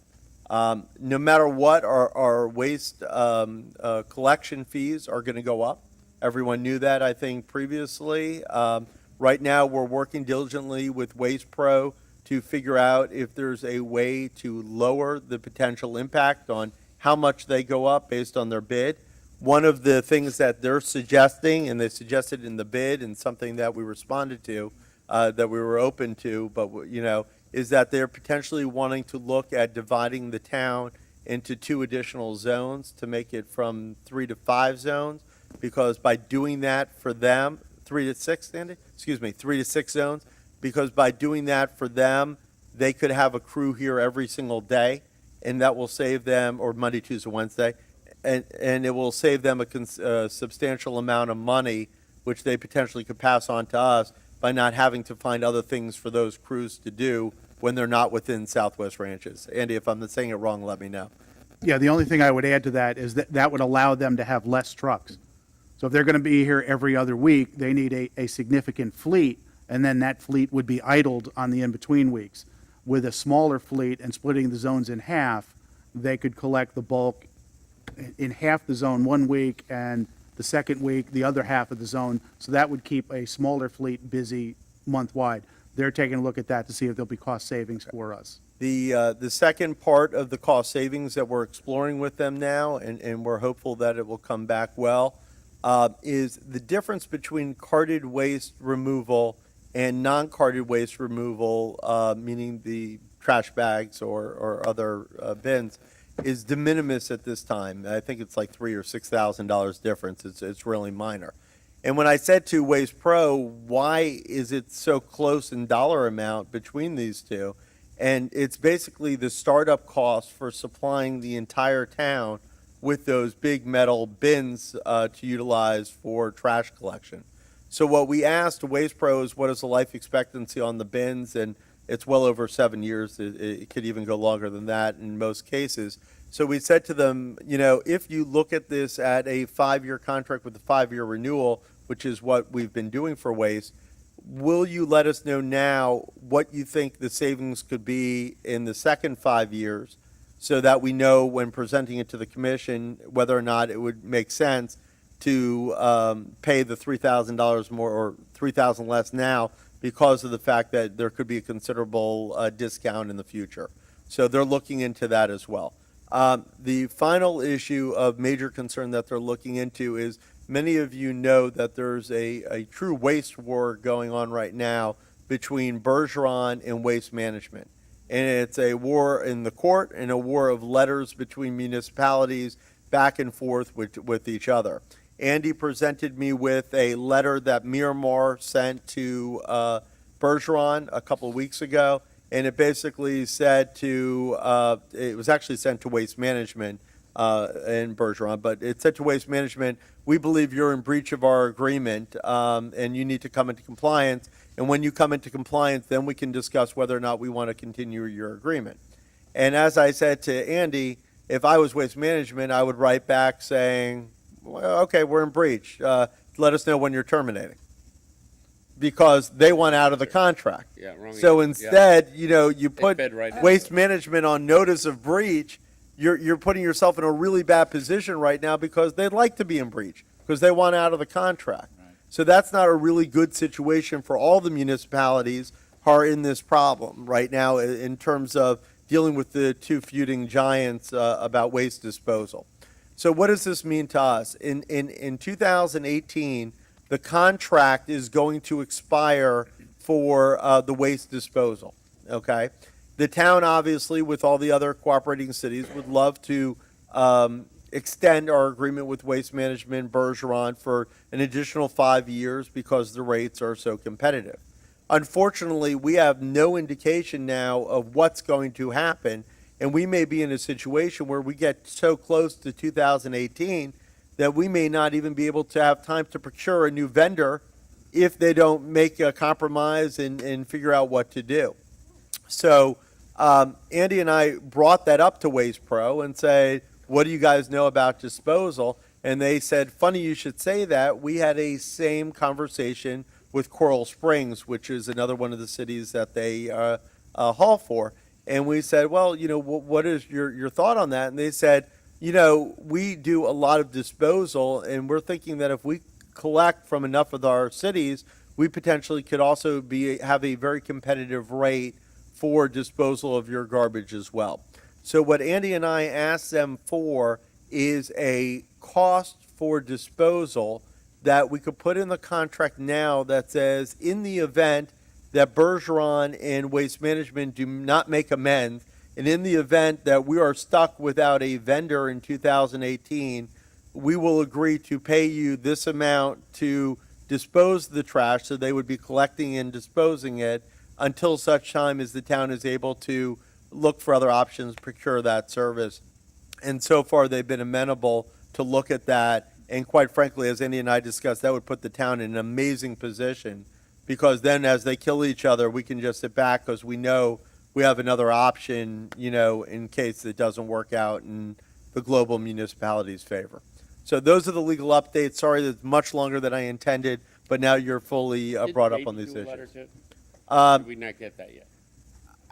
No matter what, our waste collection fees are going to go up. Everyone knew that, I think, previously. Right now, we're working diligently with Waste Pro to figure out if there's a way to lower the potential impact on how much they go up based on their bid. One of the things that they're suggesting, and they suggested in the bid, and something that we responded to, that we were open to, but is that they're potentially wanting to look at dividing the town into 2 additional zones to make it from 3 to 5 zones, because by doing that for them, 3 to 6, Andy? Excuse me, 3 to 6 zones, because by doing that for them, they could have a crew here every single day, and that will save them, or Monday, Tuesday, Wednesday, and it will save them a substantial amount of money, which they potentially could pass on to us by not having to find other things for those crews to do when they're not within Southwest Ranches. Andy, if I'm saying it wrong, let me know. Yeah, the only thing I would add to that is that would allow them to have less trucks. So if they're going to be here every other week, they need a significant fleet, and then that fleet would be idled on the in-between weeks. With a smaller fleet and splitting the zones in half, they could collect the bulk in half the zone 1 week, and the second week, the other half of the zone. So that would keep a smaller fleet busy month-wide. They're taking a look at that to see if there'll be cost savings for us. The second part of the cost savings that we're exploring with them now, and we're hopeful that it will come back well, is the difference between carted waste removal and non-carted waste removal, meaning the trash bags or other bins, is de minimis at this time. I think it's like $3,000 or $6,000 difference. It's really minor. And when I said to Waste Pro, why is it so close in dollar amount between these two? And it's basically the startup cost for supplying the entire town with those big metal bins to utilize for trash collection. So what we asked Waste Pro is, what is the life expectancy on the bins? And it's well over 7 years. It could even go longer than that in most cases. So we said to them, if you look at this at a 5-year contract with a 5-year renewal, which is what we've been doing for waste, will you let us know now what you think the savings could be in the second 5 years, so that we know when presenting it to the commission whether or not it would make sense to pay the $3,000 more or $3,000 less now, because of the fact that there could be a considerable discount in the future. So they're looking into that as well. The final issue of major concern that they're looking into is, many of you know that there's a true waste war going on right now between Bergeron and Waste Management. And it's a war in the court and a war of letters between municipalities back and forth with each other. Andy presented me with a letter that Miramar sent to Bergeron a couple of weeks ago, and it basically said it was actually sent to Waste Management in Bergeron, but it said to Waste Management, we believe you're in breach of our agreement, and you need to come into compliance. And when you come into compliance, then we can discuss whether or not we want to continue your agreement. And as I said to Andy, if I was Waste Management, I would write back saying, well, okay, we're in breach. Let us know when you're terminating. Because they want out of the contract. Yeah, wrong. So instead, you put fed right in. Waste Management on notice of breach. You're putting yourself in a really bad position right now, because they'd like to be in breach, because they want out of the contract. Right. So that's not a really good situation for all the municipalities who are in this problem right now in terms of dealing with the two feuding giants about waste disposal. So what does this mean to us? In 2018, the contract is going to expire for the waste disposal, okay? The town, obviously, with all the other cooperating cities, would love to extend our agreement with Waste Management Bergeron for an additional 5 years because the rates are so competitive. Unfortunately, we have no indication now of what's going to happen, and we may be in a situation where we get so close to 2018 that we may not even be able to have time to procure a new vendor if they don't make a compromise and figure out what to do. So Andy and I brought that up to Waste Pro and said, what do you guys know about disposal? And they said, funny you should say that. We had a same conversation with Coral Springs, which is another one of the cities that they haul for. And we said, well, you know, what is your thought on that? And they said, you know, we do a lot of disposal, and we're thinking that if we collect from enough of our cities, we potentially could also have a very competitive rate for disposal of your garbage as well. So what Andy and I asked them for is a cost for disposal that we could put in the contract now that says, in the event that Bergeron and Waste Management do not make amends, and in the event that we are stuck without a vendor in 2018, we will agree to pay you this amount to dispose the trash, so they would be collecting and disposing it until such time as the town is able to look for other options, procure that service. And so far, they've been amenable to look at that. And quite frankly, as Andy and I discussed, that would put the town in an amazing position, because then as they kill each other, we can just sit back because we know we have another option, you know, in case it doesn't work out in the global municipality's favor. So those are the legal updates. Sorry that's much longer than I intended, but now you're fully brought up on these issues. Did we not get that yet?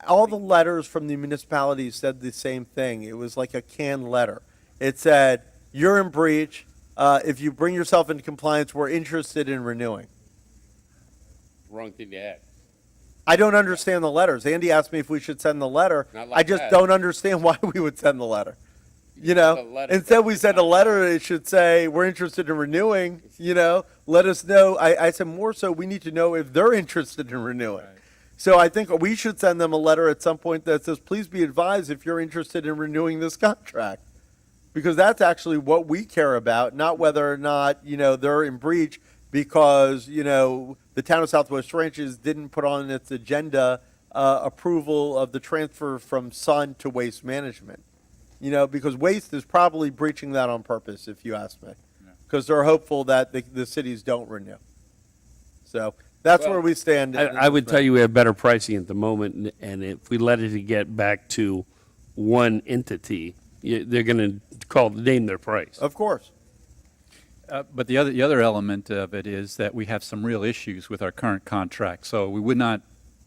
All the letters from the municipalities said the same thing. It was like a canned letter. It said, you're in breach. If you bring yourself into compliance, we're interested in renewing. Wrong thing to add. I don't understand the letters. Andy asked me if we should send the letter. Not like I just that. don't understand why we would send the letter. You The know, letter- instead we send a letter, it should say, we're interested in renewing, you know, let us know. I said more so we need to know if they're interested in renewing. So I think we should send them a letter at some point that says, please be advised if you're interested in renewing this contract. Because that's actually what we care about, not whether or not, you know, they're in breach because, you know, the town of Southwest Ranches didn't put on its agenda approval of the transfer from Sun to Waste Management. You know, because Waste is probably breaching that on purpose, if you ask me. Because they're hopeful that the cities don't renew. So that's where we stand. I would tell you we have better pricing at the moment, and if we let it get back to one entity, they're going to name their price. Of course. But the other element of it is that we have some real issues with our current contract. So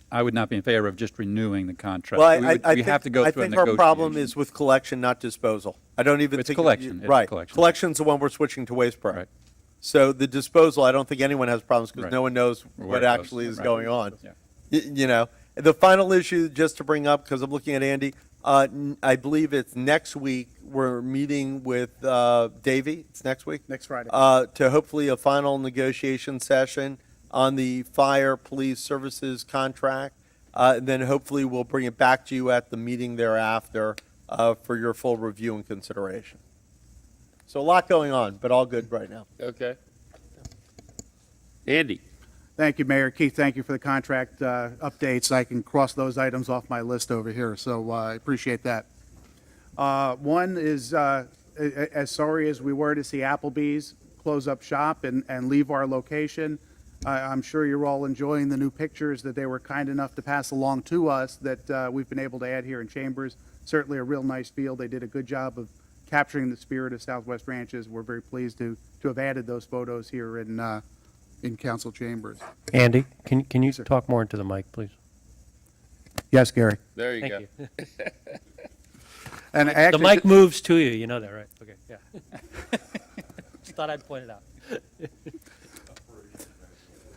I would not be in favor of just renewing the contract. Well, We have to go I through a think negotiation. our problem is with collection, not disposal. I don't even It's think. collection. It's Right. collection. Collection's the one we're switching to Waste Pro. Right. So the disposal, I don't think anyone has problems because Right. no one knows Where what it goes. actually is Right. going on. Yeah. You know, the final issue, just to bring up, because I'm looking at Andy, I believe it's next week, we're meeting with Davey, it's next week? Next Friday. To hopefully a final negotiation session on the fire police services contract. And then hopefully we'll bring it back to you at the meeting thereafter for your full review and consideration. So a lot going on, but all good right now. Okay. Andy? Thank you, Mayor. Keith, thank you for the contract updates. I can cross those items off my list over here, so I appreciate that. One is, as sorry as we were to see Applebee's close up shop and leave our location, I'm sure you're all enjoying the new pictures that they were kind enough to pass along to us that we've been able to add here in Chambers. Certainly a real nice feel. They did a good job of capturing the spirit of Southwest Ranches. We're very pleased to have added those photos here in council chambers. Andy, can you talk more into the mic, please? Yes, Gary. There you Thank go. you. And The actually, mic moves to you, you know that, right? Okay, yeah. Just thought I'd point it out.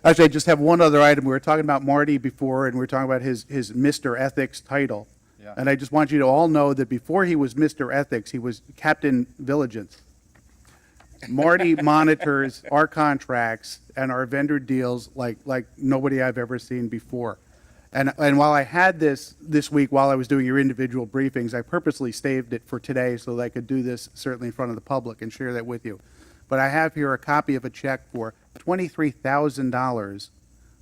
actually, I just have one other item. We were talking about Marty before, and we were talking about his Mr. Ethics title. Yeah. And I just want you to all know that before he was Mr. Ethics, he was Captain Vigilance. Marty monitors our contracts and our vendor deals like nobody I've ever seen before. And while I had this week, while I was doing your individual briefings, I purposely saved it for today so that I could do this certainly in front of the public and share that with you. But I have here a copy of a check for $23,000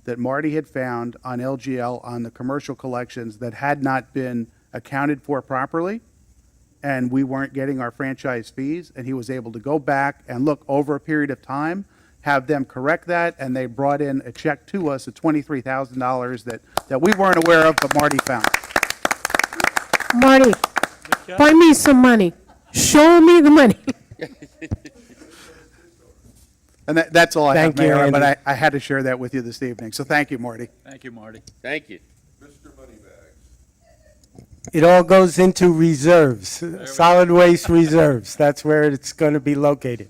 that Marty had found on LGL on the commercial collections that had not been accounted for properly, and we weren't getting our franchise fees, and he was able to go back and look over a period of time, have them correct that, and they brought in a check to us of $23,000 that we weren't aware of, but Marty found. Marty, find me some money. Show me the money. And that's all I have, Thank you, Mayor, but Andy. I had to share that with you this evening. So thank you, Marty. Thank you, Marty. Thank you. Mr. Moneybags. It all goes into reserves, solid waste reserves. That's where it's going to be located.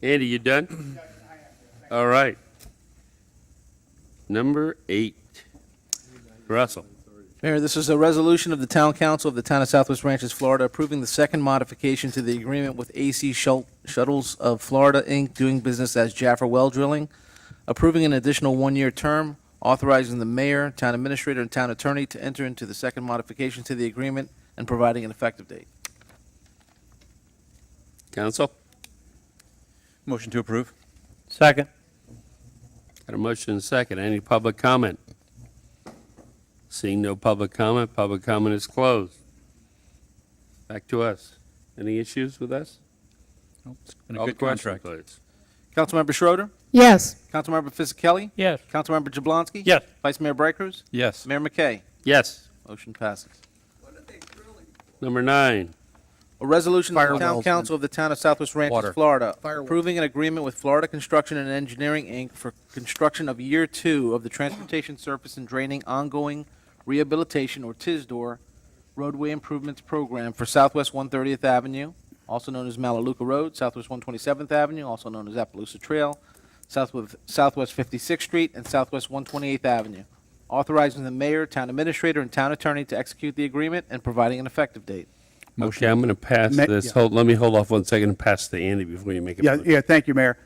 Andy, you done? All right. Number 8. Russell. Mayor, this is a resolution of the Town Council of the Town of Southwest Ranches, Florida, approving the second modification to the agreement with AC Shuttles of Florida, Inc., doing business as Jaffa Well Drilling, approving an additional one-year term, authorizing the mayor, town administrator, and town attorney to enter into the second modification to the agreement, and providing an effective date. Council? Motion to approve. Second. Got a motion and a second. Any public comment? Seeing no public comment is closed. Back to us. Any issues with us? Nope, it's been a Call the good question, contract. please. Councilmember Schroeder, Yes. Councilmember Fisickelli, Yes. Councilmember Jablonski. Yes. Vice Mayor Bright Cruz, Yes. Mayor McKay. Yes. Motion passes. Number 9. A resolution of the Town Firewalls. Council of the Town of Southwest Ranches, Water. Florida, approving an agreement with Florida Construction and Engineering, Inc. for construction of Year 2 of the Transportation Surface and Draining Ongoing Rehabilitation, or TISDOR, roadway improvements program for Southwest 130th Avenue, also known as Malaluca Road, Southwest 127th Avenue, also known as Appaloosa Trail, Southwest 56th Street, and Southwest 128th Avenue, authorizing the mayor, town administrator, and town attorney to execute the agreement and providing an effective date. Okay, I'm going to pass Ma- this. yeah. Let me hold off 1 second and pass to Andy before you make a Yeah, motion. yeah, thank you, Mayor.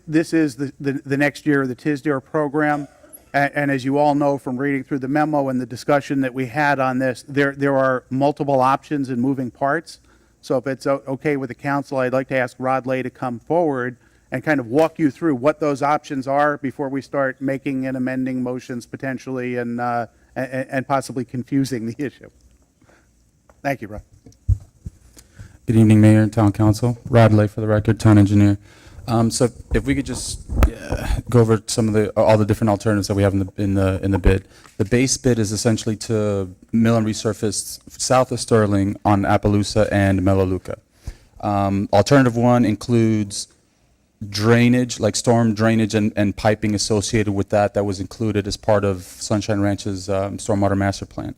This is the next year of the TISDARE program, and as you all know from reading through the memo and the discussion that we had on this, there are multiple options and moving parts. So if it's okay with the council, I'd like to ask Rod Lay to come forward and kind of walk you through what those options are before we start making and amending motions potentially and possibly confusing the issue. Thank you, Rod. Good evening, Mayor and Town Council. Rod Lay for the record, Town Engineer. So if we could just go over some of all the different alternatives that we have in the bid. The base bid is essentially to mill and resurface south of Sterling on Appaloosa and Melaleuca. Alternative 1 includes drainage, like storm drainage and piping associated with that was included as part of Sunshine Ranch's stormwater master plan.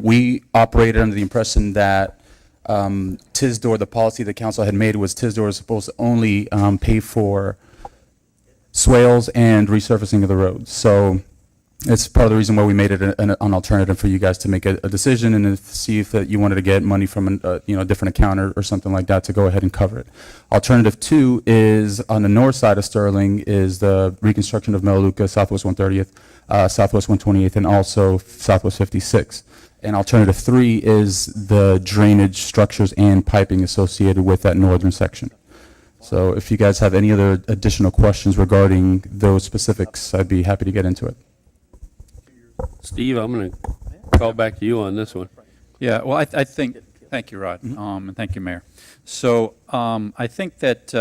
We operated under the impression that TISDOR, the policy the council had made was TISDOR is supposed to only pay for swales and resurfacing of the roads. So it's part of the reason why we made it an alternative for you guys to make a decision and see if that you wanted to get money from a different account or something like that to go ahead and cover it. Alternative 2 is on the north side of Sterling is the reconstruction of Melaleuca, Southwest 130th, Southwest 128th, and also Southwest 56. And alternative 3 is the drainage structures and piping associated with that northern section. So if you guys have any other additional questions regarding those specifics, I'd be happy to get into it. Steve, I'm going to call back to you on this one. Yeah, well, I think, thank you, Rod, and thank you, Mayor. So I think that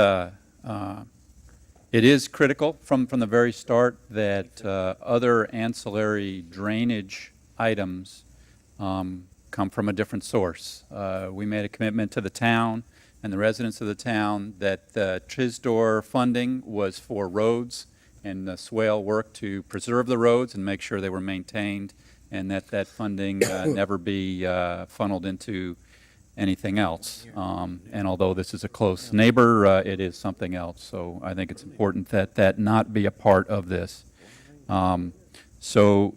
it is critical from the very start that other ancillary drainage items come from a different source. We made a commitment to the town and the residents of the town that the TISDOR funding was for roads and the swale work to preserve the roads and make sure they were maintained, and that funding never be funneled into anything else. And although this is a close neighbor, it is something else. So I think it's important that that not be a part of this. So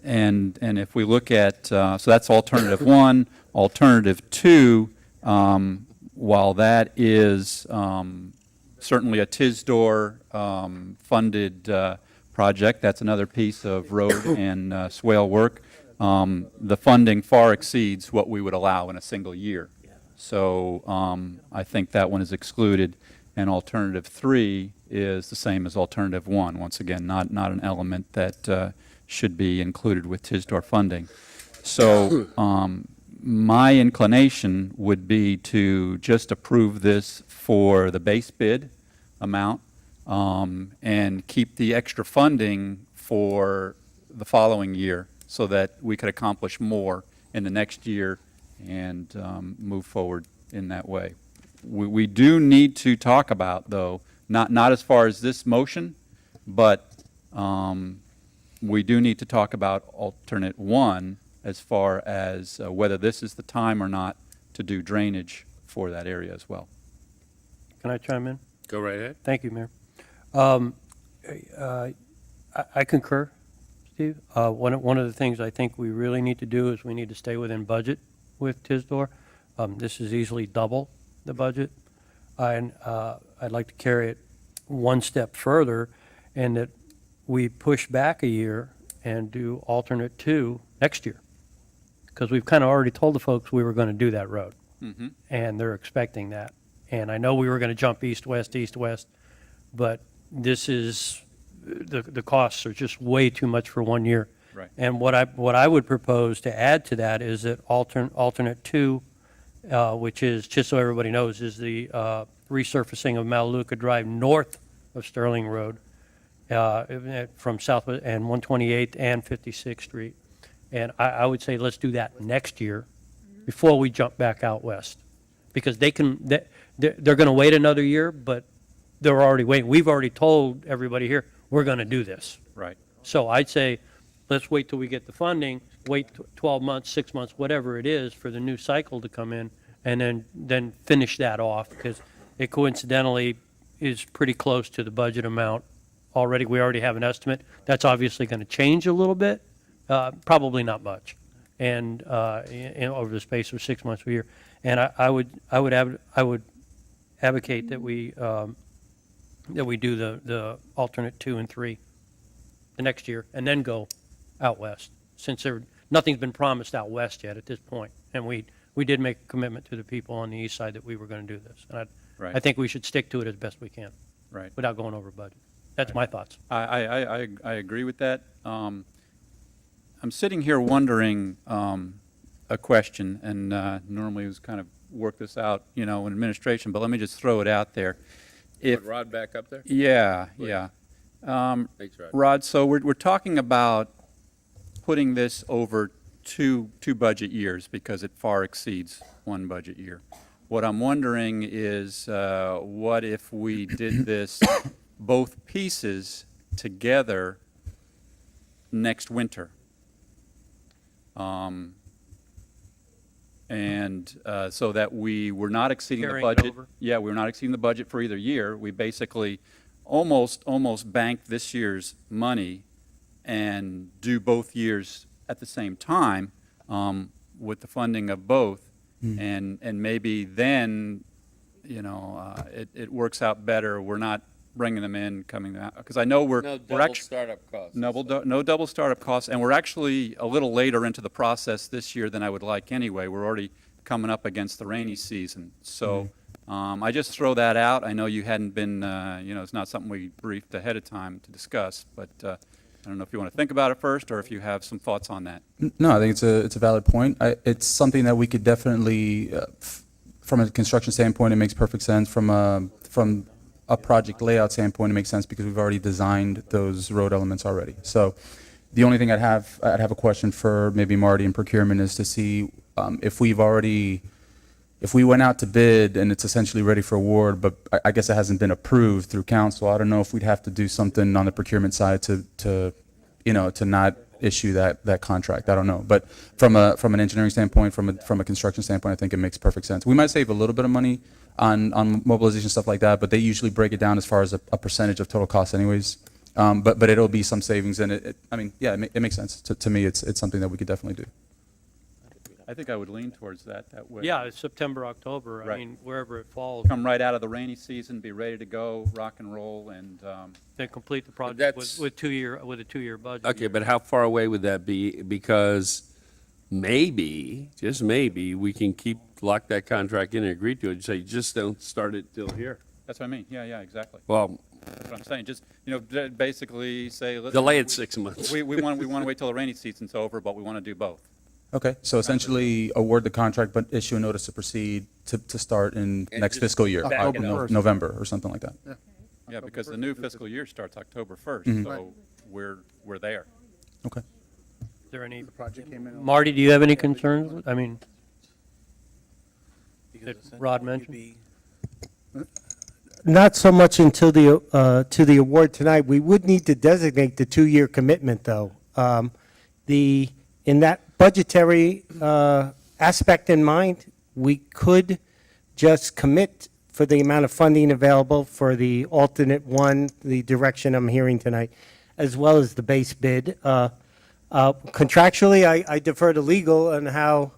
if we look at, so that's alternative 1. Alternative 2, while that is certainly a TISDOR funded project, that's another piece of road and swale work, the funding far exceeds what we would allow in a single year. So I think that one is excluded. And alternative 3 is the same as alternative 1. Once again, not an element that should be included with TISDOR funding. So my inclination would be to just approve this for the base bid amount and keep the extra funding for the following year so that we could accomplish more in the next year and move forward in that way. We do need to talk about, though, not as far as this motion, but we do need to talk about alternate 1 as far as whether this is the time or not to do drainage for that area as well. Can I chime in? Go right ahead. Thank you, Mayor. I concur, Steve. One of the things I think we really need to do is we need to stay within budget with TISDOR. This is easily double the budget. And I'd like to carry it one step further and that we push back a year and do alternate 2 next year. Because we've kind of already told the folks we were going to do that road. Mm-hmm. And they're expecting that. And I know we were going to jump east-west, but this is, the costs are just way too much for 1 year. Right. And what I would propose to add to that is that alternate 2, which is, just so everybody knows, is the resurfacing of Melaleuca Drive north of Sterling Road from Southwest and 128th and 56th Street. And I would say let's do that next year before we jump back out west. Because they're going to wait another year, but they're already waiting. We've already told everybody here, we're going to do this. Right. So I'd say, let's wait till we get the funding, wait 12 months, 6 months, whatever it is, for the new cycle to come in, and then finish that off, because it coincidentally is pretty close to the budget amount already. We already have an estimate. That's obviously going to change a little bit, probably not much, and over the space of 6 months or a year. And I would advocate that we do the alternate 2 and 3 the next year, and then go out west, since nothing's been promised out west yet at this point. And we did make a commitment to the people on the east side that we were going to do this. And Right. I think we should stick to it as best we can. Right. Without going over budget. That's my thoughts. I agree with that. I'm sitting here wondering a question, and normally we kind of work this out, in administration, but let me just throw it out there. Put Rod back up there? Yeah. Thanks, Rod. Rod, so we're talking about putting this over two budget years because it far exceeds 1 budget year. What I'm wondering is what if we did this both pieces together next winter? So that we were not exceeding the Carrying it budget. over? Yeah, we were not exceeding the budget for either year. We basically almost banked this year's money and do both years at the same time with the funding of both. And maybe then, it works out better. We're not bringing them in, coming out, because I know we're actually startup costs. no double startup costs, and we're actually a little later into the process this year than I would like anyway. We're already coming up against the rainy season, so I just throw that out. I know you hadn't been, it's not something we briefed ahead of time to discuss, but I don't know if you want to think about it first, or if you have some thoughts on that. No, I think it's a valid point. It's something that we could definitely, from a construction standpoint, it makes perfect sense. From a project layout standpoint, it makes sense because we've already designed those road elements already. So the only thing I'd have a question for maybe Marty in procurement is to see if we went out to bid and it's essentially ready for award, but I guess it hasn't been approved through council. I don't know if we'd have to do something on the procurement side to not issue that contract. I don't know. But from an engineering standpoint, from a construction standpoint, I think it makes perfect sense. We might save a little bit of money on mobilization, stuff like that, but they usually break it down as far as a percentage of total cost anyways. But it'll be some savings, and it makes sense. To me, it's something that we could definitely do. I think I would lean towards that way. Yeah, it's September, October. I Right. mean, wherever it falls, Come right out of the rainy season, be ready to go, rock and roll, and, then complete the project that's- with a 2-year budget. Okay, but how far away would that be? Because maybe, just maybe, we can lock that contract in and agree to it and say, just don't start it till here. that's what I mean. Yeah, exactly. Well, That's what I'm saying. Just, basically say, listen. delay it 6 months. We want to wait till the rainy season's over, but we want to do both. Okay, so essentially award the contract, but issue a notice to proceed to start in And next just fiscal year, back it October, up. November, or something like that. Yeah, because the new fiscal year starts October 1st, so we're there. Okay. Is there any, project came in. Marty, do you have any concerns? I mean, that Rod mentioned? Not so much until to the award tonight. We would need to designate the 2-year commitment, though. In that budgetary aspect in mind, we could just commit for the amount of funding available for the alternate one, the direction I'm hearing tonight, as well as the base bid. Contractually, I defer to legal on how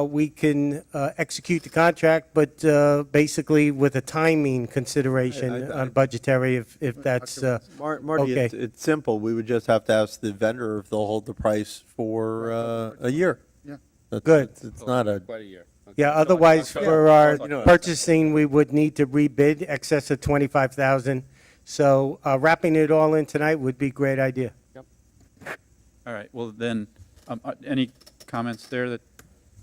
we can execute the contract, but basically with a timing consideration on budgetary, if that's Marty, okay. it's simple. We would just have to ask the vendor if they'll hold the price for a year. Yeah. Good. It's not a, Quite a year. Yeah, otherwise, for our You know- purchasing, we would need to rebid excess of 25,000. So wrapping it all in tonight would be a great idea. All right, well then, any comments there that?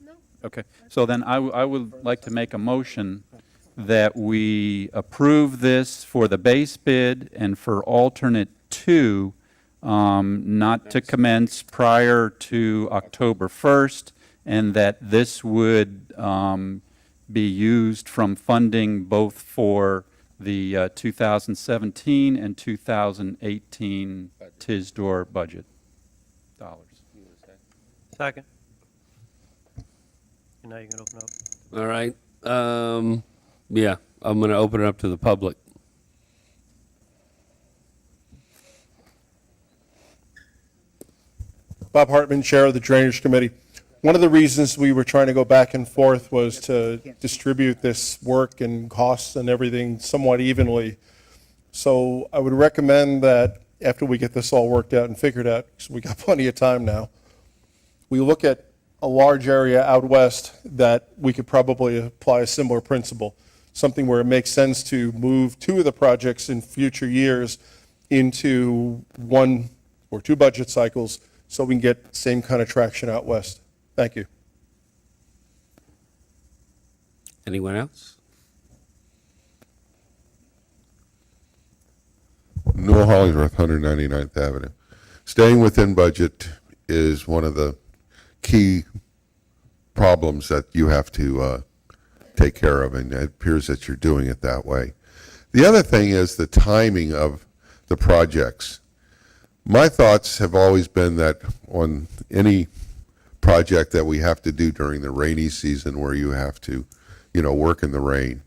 No. Okay, so then I would like to make a motion that we approve this for the base bid and for alternate 2, not to commence prior to October 1st, and that this would be used from funding both for the 2017 and 2018 TISDOR budget dollars. Second. And now you can open up. All right. Yeah, I'm going to open it up to the public. Bob Hartman, Chair of the Drainage Committee. One of the reasons we were trying to go back and forth was to distribute this work and costs and everything somewhat evenly. So I would recommend that after we get this all worked out and figured out, because we got plenty of time now, we look at a large area out west that we could probably apply a similar principle, something where it makes sense to move 2 of the projects in future years into 1 or 2 budget cycles so we can get same kind of traction out west. Thank you. Anyone else? Newell Hollingsworth, 199th Avenue. Staying within budget is one of the key problems that you have to take care of, and it appears that you're doing it that way. The other thing is the timing of the projects. My thoughts have always been that on any project that we have to do during the rainy season where you have to, work in the rain,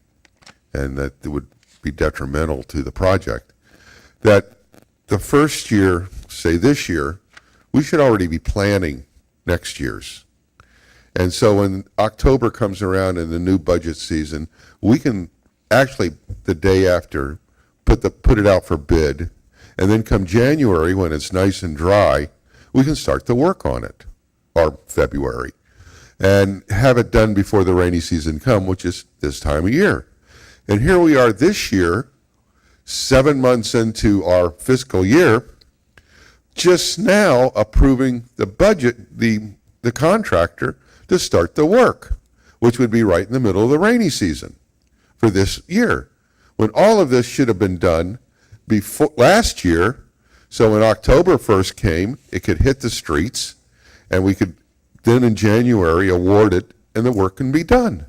and that it would be detrimental to the project, that the first year, say this year, we should already be planning next year's. And so when October comes around in the new budget season, we can actually, the day after, put it out for bid, and then come January, when it's nice and dry, we can start to work on it, or February, and have it done before the rainy season come, which is this time of year. And here we are this year, 7 months into our fiscal year, just now approving the budget, the contractor to start the work, which would be right in the middle of the rainy season for this year, when all of this should have been done before last year. So when October 1st came, it could hit the streets, and we could then in January award it, and the work can be done.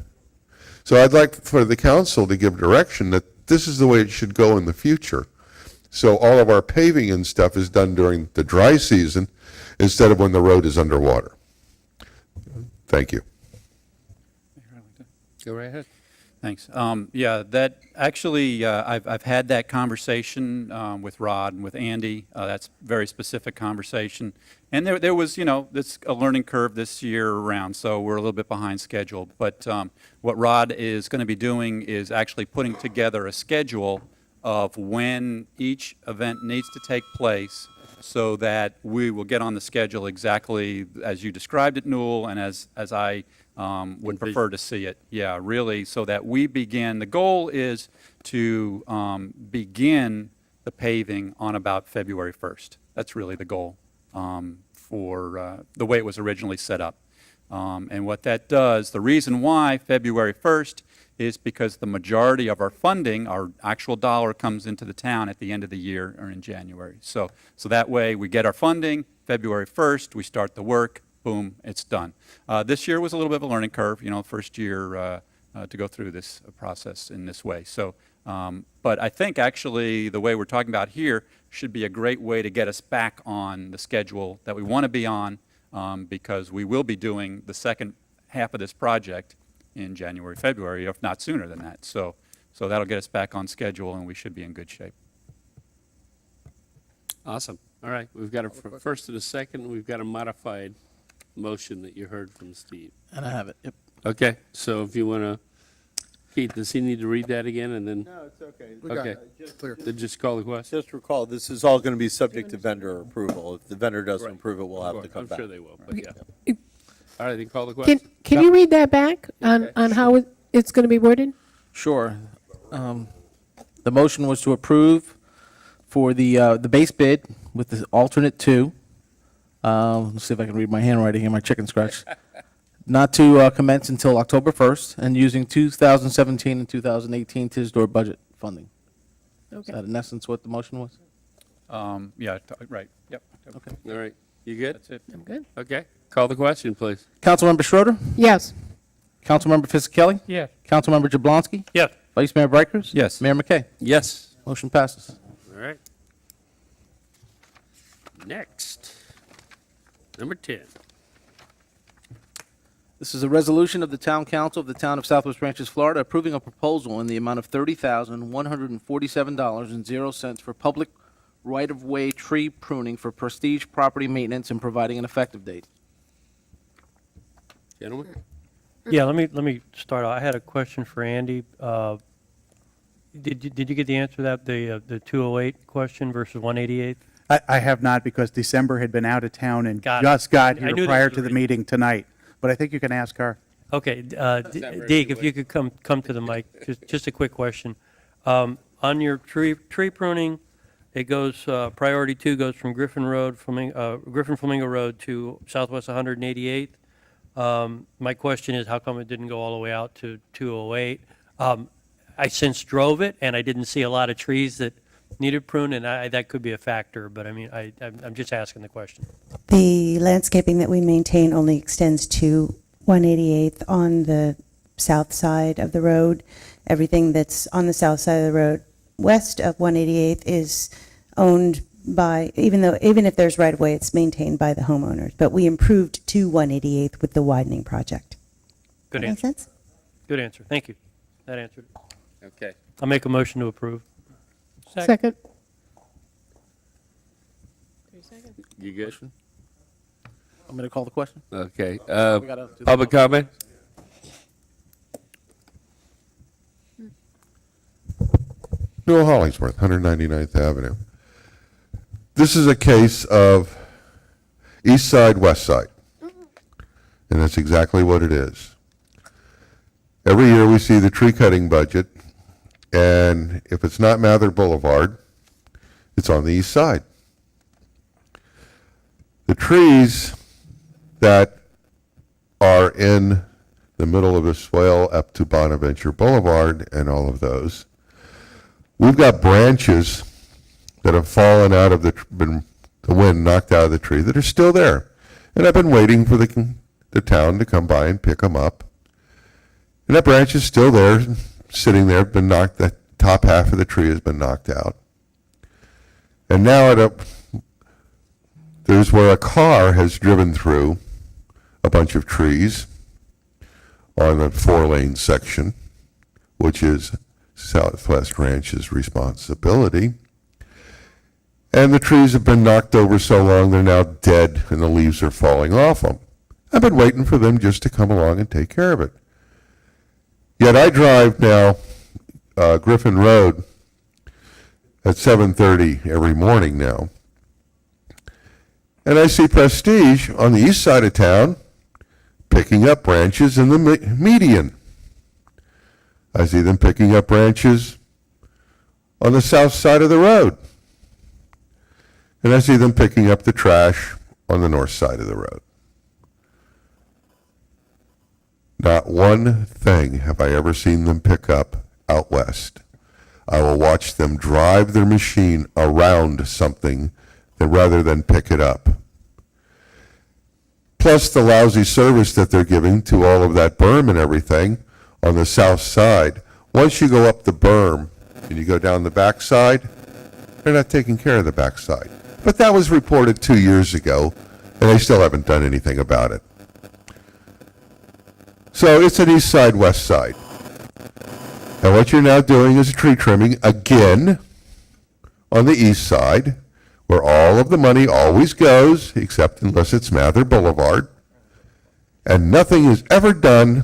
So I'd like for the council to give direction that this is the way it should go in the future. So all of our paving and stuff is done during the dry season instead of when the road is underwater. Thank you. Go right ahead. Thanks. Yeah, that actually, I've had that conversation with Rod and with Andy. That's a very specific conversation. And there was, this a learning curve this year around, so we're a little bit behind schedule. But what Rod is going to be doing is actually putting together a schedule of when each event needs to take place so that we will get on the schedule exactly as you described it, Newell, and as I would prefer to see it. Yeah, really, so that we begin, the goal is to begin the paving on about February 1st. That's really the goal for the way it was originally set up. And what that does, the reason why February 1st is because the majority of our funding, our actual dollar, comes into the town at the end of the year or in January. So that way we get our funding, February 1st, we start the work, boom, it's done. This year was a little bit of a learning curve, first year to go through this process in this way. So, but I think actually the way we're talking about here should be a great way to get us back on the schedule that we want to be on, because we will be doing the second half of this project in January, February, if not sooner than that. So that'll get us back on schedule, and we should be in good shape. Awesome. All right, we've got a first and a second. We've got a modified motion that you heard from Steve. And I have it, yep. Okay, so if you want to, Keith, does he need to read that again and then? No, it's okay. Okay, then just call the question. Just recall, this is all going to be subject to vendor approval. If the vendor doesn't approve it, we'll have to come I'm back. sure they will, but yeah. All right, then call the question. Can you read that back on how it's going to be worded? Sure. The motion was to approve for the base bid with the alternate two. Let's see if I can read my handwriting here, my chicken scratch. Not to commence until October 1st, and using 2017 and 2018 TISDOR budget funding. Is that in essence what the motion was? Yeah, right, yep. Okay. All right, you good? That's it. I'm good. Okay, call the question, please. Councilmember Schroeder? Yes. Councilmember Fisickelli? Yes. Councilmember Jablonski? Yes. Vice Mayor Brikers? Yes. Mayor McKay? Yes. Motion passes. All right. Next, number 10. This is a resolution of the Town Council of the Town of Southwest Ranches, Florida, approving a proposal in the amount of $30,147.00 for public right-of-way tree pruning for prestige property maintenance and providing an effective date. Gentlemen? Yeah, let me start. I had a question for Andy. Did you get the answer to that, the 208 question versus 188? I have not, because December had been out of town and Got it. just got I here knew that prior was to the the meeting tonight. But I think you can ask her. Okay, very Deke, if good. you could come to the mic, just a quick question. On your tree pruning, it goes, priority 2 goes from Griffin Flamingo Road to Southwest 188th. My question is, how come it didn't go all the way out to 208? I since drove it, and I didn't see a lot of trees that needed prune, and that could be a factor, but I mean, I'm just asking the question. The landscaping that we maintain only extends to 188th on the south side of the road. Everything that's on the south side of the road west of 188th is owned by, even if there's right of way, it's maintained by the homeowners. But we improved to 188th with the widening project. Good That make answer. sense? Good answer. Thank you. That answered it. Okay. I'll make a motion to approve. Second. You good? I'm going to call the question. Okay. We gotta do the Public comment? Newell Hollingsworth, 199th Avenue. This is a case of east side, west side. And that's exactly what it is. Every year we see the tree cutting budget, and if it's not Mather Boulevard, it's on the east side. The trees that are in the middle of the swale up to Bonaventure Boulevard and all of those, we've got branches that have fallen out of been the wind knocked out of the tree that are still there. And I've been waiting for the town to come by and pick them up. And that branch is still there, sitting there, been knocked, the top half of the tree has been knocked out. And now there's where a car has driven through a bunch of trees on the 4-lane section which is Southwest Ranch's responsibility. And the trees have been knocked over so long they're now dead and the leaves are falling off them. I've been waiting for them just to come along and take care of it. Yet I drive now Griffin Road at 7:30 every morning now, and I see Prestige on the east side of town picking up branches in the median. I see them picking up branches on the south side of the road. And I see them picking up the trash on the north side of the road. Not one thing have I ever seen them pick up out west. I will watch them drive their machine around something rather than pick it up. Plus the lousy service that they're giving to all of that berm and everything on the south side. Once you go up the berm and you go down the back side, they're not taking care of the back side. But that was reported 2 years ago, and they still haven't done anything about it. So it's an east side, west side. And what you're now doing is tree trimming again on the east side, where all of the money always goes, except unless it's Mather Boulevard. And nothing is ever done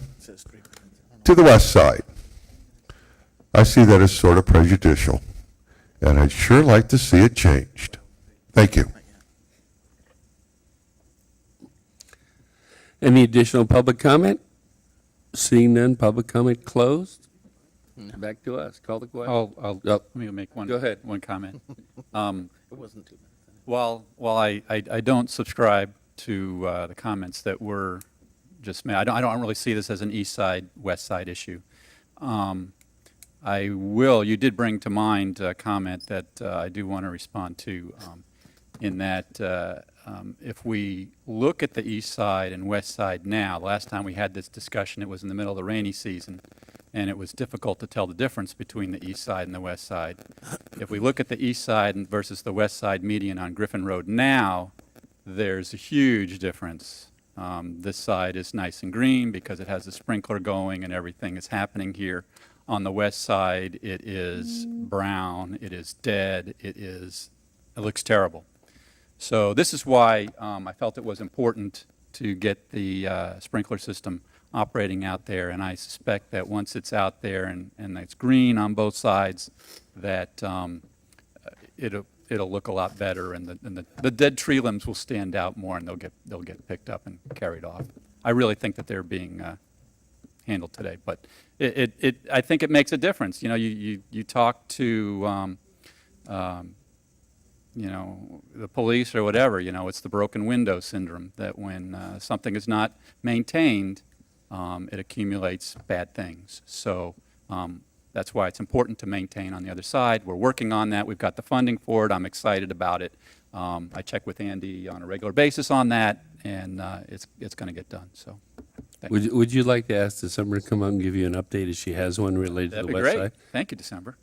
to the west side. I see that as sort of prejudicial, and I'd sure like to see it changed. Thank you. Any additional public comment? Seeing none, public comment closed. Back to us. Call the question. Let me make one. Go ahead. One comment. It wasn't too bad. While I don't subscribe to the comments that were just made, I don't really see this as an east side, west side issue. You did bring to mind a comment that I do want to respond to, in that if we look at the east side and west side now, last time we had this discussion, it was in the middle of the rainy season, and it was difficult to tell the difference between the east side and the west side. If we look at the east side versus the west side median on Griffin Road now, there's a huge difference. This side is nice and green because it has a sprinkler going and everything is happening here. On the west side, it is brown, it is dead, it looks terrible. So this is why I felt it was important to get the sprinkler system operating out there, and I suspect that once it's out there and it's green on both sides, that it'll look a lot better, and the dead tree limbs will stand out more, and they'll get picked up and carried off. I really think that they're being handled today, but I think it makes a difference. You know, you talk to the police or whatever, it's the broken window syndrome, that when something is not maintained, it accumulates bad things. So that's why it's important to maintain on the other side. We're working on that. We've got the funding for it. I'm excited about it. I check with Andy on a regular basis on that, and it's going to get done. So, thank you. Would you like to ask December to come out and give you an update if she has one related That'd to be the west great. side? Thank you, December.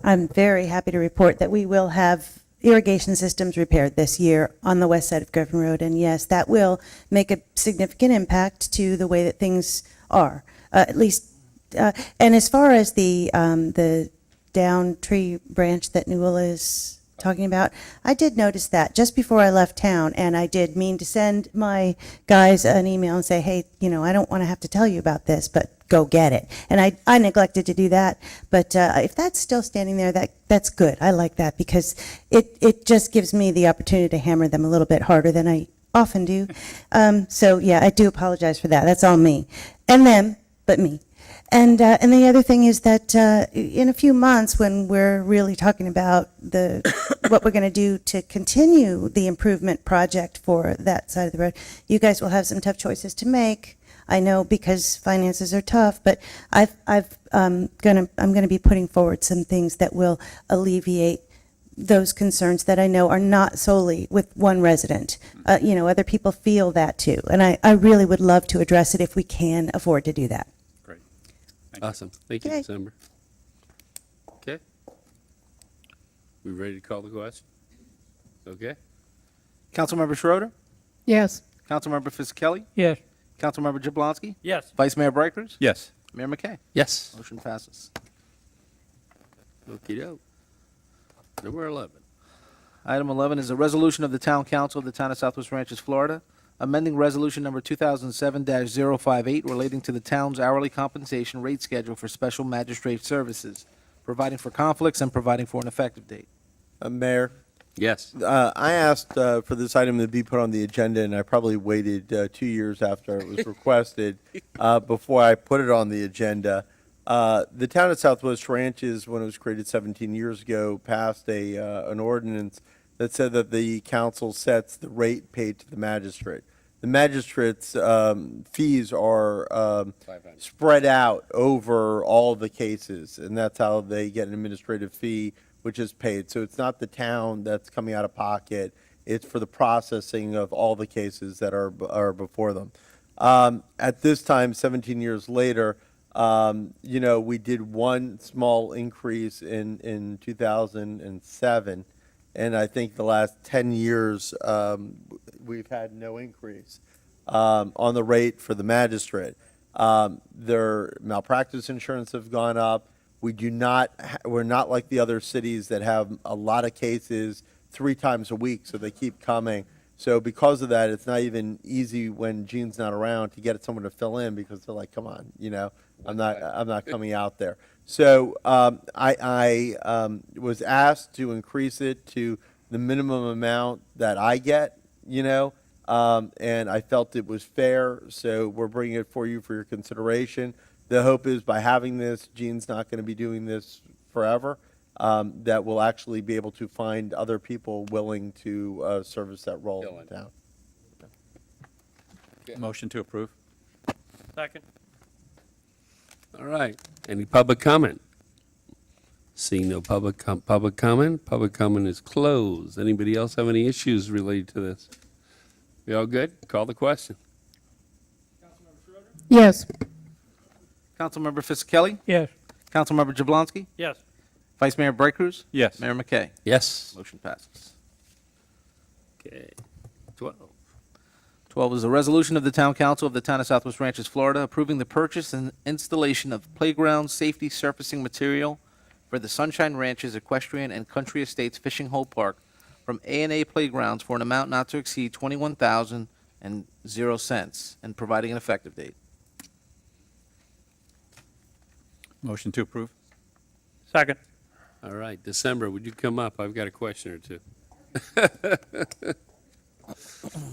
I'm very happy to report that we will have irrigation systems repaired this year on the west side of Griffin Road. And yes, that will make a significant impact to the way that things are, at least. And as far as the down tree branch that Newell is talking about, I did notice that just before I left town, and I did mean to send my guys an email and say, hey, I don't want to have to tell you about this, but go get it. And I neglected to do that. But if that's still standing there, that's good. I like that because it just gives me the opportunity to hammer them a little bit harder than I often do. So yeah, I do apologize for that. That's all me. And them, but me. And the other thing is that in a few months, when we're really talking about what we're going to do to continue the improvement project for that side of the road, you guys will have some tough choices to make. I know, because finances are tough, but I'm going to be putting forward some things that will alleviate those concerns that I know are not solely with one resident. Other people feel that too, and I really would love to address it if we can afford to do that. Great. Awesome. Thank you, Okay. December. Okay. We ready to call the question? Okay. Councilmember Schroeder, Yes. Councilmember Fisickelli, Yes. Councilmember Jablonski? Yes. Vice Mayor Brighters? Yes. Mayor McKay? Yes. Motion passes. Okey-doke. Number 11. Item 11 is a resolution of the Town Council of the Town of Southwest Ranches, Florida, amending Resolution Number 2007-058 relating to the town's hourly compensation rate schedule for special magistrate services, providing for conflicts and providing for an effective date. Mayor, Yes. I asked for this item to be put on the agenda, and I probably waited 2 years after it was requested before I put it on the agenda. The town of Southwest Ranches, when it was created 17 years ago, passed an ordinance that said that the council sets the rate paid to the magistrate. The magistrate's fees are spread out over all the cases, and that's how they get an administrative fee, which is paid. So it's not the town that's coming out of pocket. It's for the processing of all the cases that are before them. At this time, 17 years later, we did one small increase in 2007, and I think the last 10 years, we've had no increase on the rate for the magistrate. Their malpractice insurance have gone up. We're not like the other cities that have a lot of cases 3 times a week, so they keep coming. So because of that, it's not even easy when Gene's not around to get someone to fill in, because they're like, come on, I'm not coming out there. So I was asked to increase it to the minimum amount that I get, and I felt it was fair, so we're bringing it for you for your consideration. The hope is by having this, Gene's not going to be doing this forever, that we'll actually be able to find other people willing to service that role in town. Motion to approve. Second. All right. Any public comment? Seeing no public comment, public comment is closed. Anybody else have any issues related to this? We all good? Call the question. Yes. Councilmember Fisickelli? Yes. Councilmember Jablonski? Yes. Vice Mayor Brighters? Yes. Mayor McKay? Yes. Motion passes. Okay. 12. 12 is a resolution of the Town Council of the Town of Southwest Ranches, Florida, approving the purchase and installation of playground safety surfacing material for the Sunshine Ranches Equestrian and Country Estates Fishing Hole Park from A&A Playgrounds for an amount not to exceed $21,000 and providing an effective date. Motion to approve. Second. All right. December, would you come up? I've got a question or two.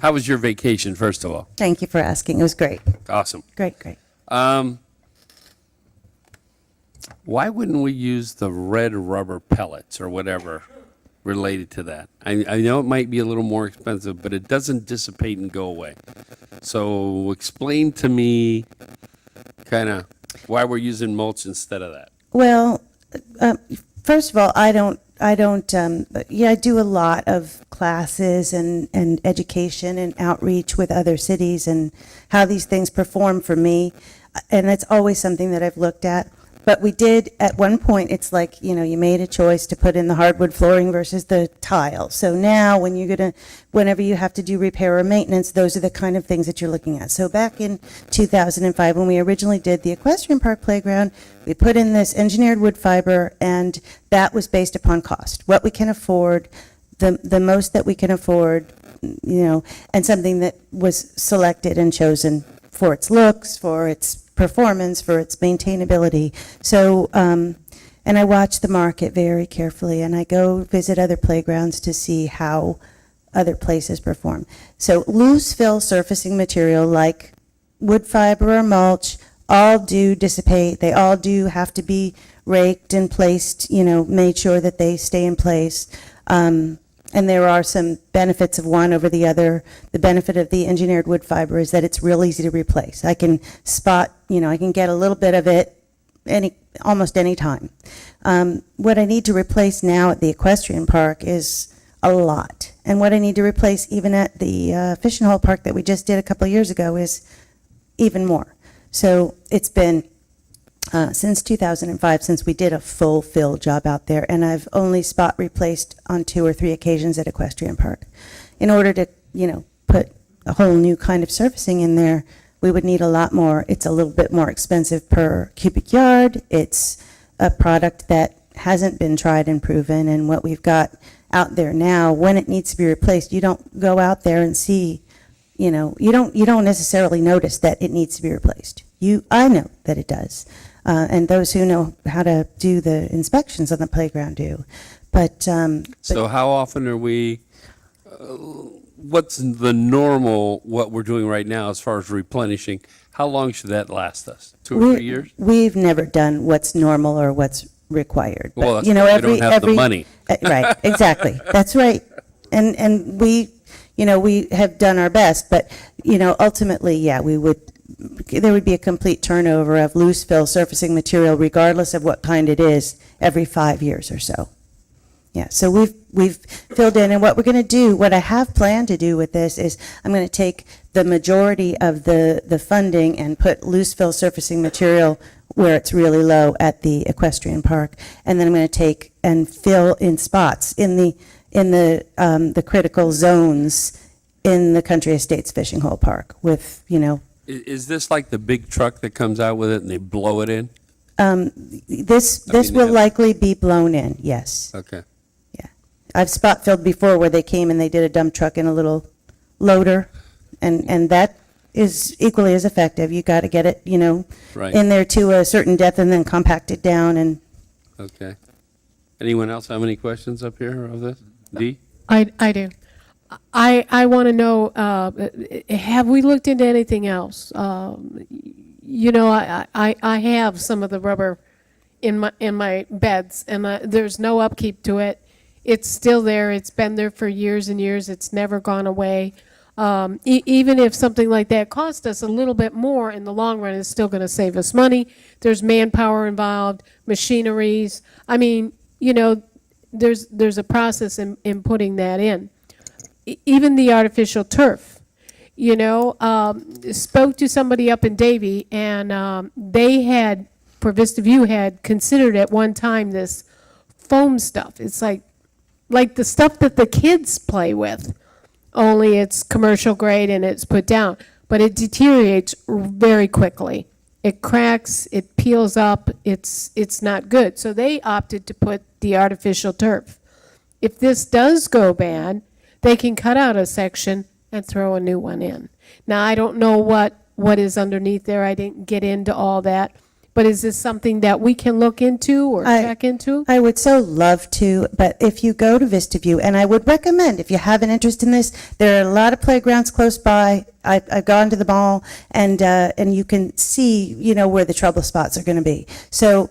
How was your vacation, first of all? Thank you for asking. It was great. Awesome. Great. Why wouldn't we use the red rubber pellets or whatever related to that? I know it might be a little more expensive, but it doesn't dissipate and go away. So explain to me kind of why we're using mulch instead of that. Well, first of all, I do a lot of classes and education and outreach with other cities and how these things perform for me. And that's always something that I've looked at. But we did, at one point, it's like, you made a choice to put in the hardwood flooring versus the tile. So now whenever you have to do repair or maintenance, those are the kind of things that you're looking at. So back in 2005, when we originally did the equestrian park playground, we put in this engineered wood fiber, and that was based upon cost. What we can afford, the most that we can afford, and something that was selected and chosen for its looks, for its performance, for its maintainability. So, and I watch the market very carefully, and I go visit other playgrounds to see how other places perform. So loose fill surfacing material like wood fiber or mulch all do dissipate. They all do have to be raked and placed, made sure that they stay in place. And there are some benefits of one over the other. The benefit of the engineered wood fiber is that it's real easy to replace. I can spot, I can get a little bit of it almost any time. What I need to replace now at the equestrian park is a lot. And what I need to replace even at the fishing hole park that we just did a couple of years ago is even more. So it's been since 2005 since we did a full fill job out there, and I've only spot replaced on 2 or 3 occasions at Equestrian Park. In order to, put a whole new kind of surfacing in there, we would need a lot more. It's a little bit more expensive per cubic yard. It's a product that hasn't been tried and proven, and what we've got out there now, when it needs to be replaced, you don't go out there and see, you don't necessarily notice that it needs to be replaced. I know that it does, and those who know how to do the inspections on the playground do. But So how often are we, what's the normal, what we're doing right now as far as replenishing? How long should that last us? 2 or 3 years? We've never done what's normal or what's required. Well, But, that's why we don't have the money. Right, exactly. That's right. And we have done our best, but, ultimately, yeah, there would be a complete turnover of loose fill surfacing material, regardless of what kind it is, every 5 years or so. Yeah, so we've filled in, and what we're going to do, what I have planned to do with this is I'm going to take the majority of the funding and put loose fill surfacing material where it's really low at the equestrian park, and then I'm going to take and fill in spots in the critical zones in the Country Estates Fishing Hole Park with, Is this like the big truck that comes out with it and they blow it in? this mean, will yeah. likely be blown in, yes. Okay. I've spot filled before where they came and they did a dump truck in a little loader, and that is equally as effective. You got to get it, Right. in there to a certain depth and then compact it down. And Okay. Anyone else have any questions up here of this? Dee? I do. I want to know, have we looked into anything else? I have some of the rubber in my beds, and there's no upkeep to it. It's still there. It's been there for years and years. It's never gone away. Even if something like that cost us a little bit more, in the long run, it's still going to save us money. There's manpower involved, machineries. I mean, there's a process in putting that in. Even the artificial turf, spoke to somebody up in Davie, and they had, for Vista View, had considered at one time this foam stuff. It's like the stuff that the kids play with, only it's commercial grade and it's put down, but it deteriorates very quickly. It cracks, it peels up, it's not good. So they opted to put the artificial turf. If this does go bad, they can cut out a section and throw a new one in. Now, I don't know what is underneath there. I didn't get into all that. But is this something that we can look into or check into? I would so love to, but if you go to Vista View, and I would recommend, if you have an interest in this, there are a lot of playgrounds close by. I've gone to the mall, and you can see, where the trouble spots are going to be. So,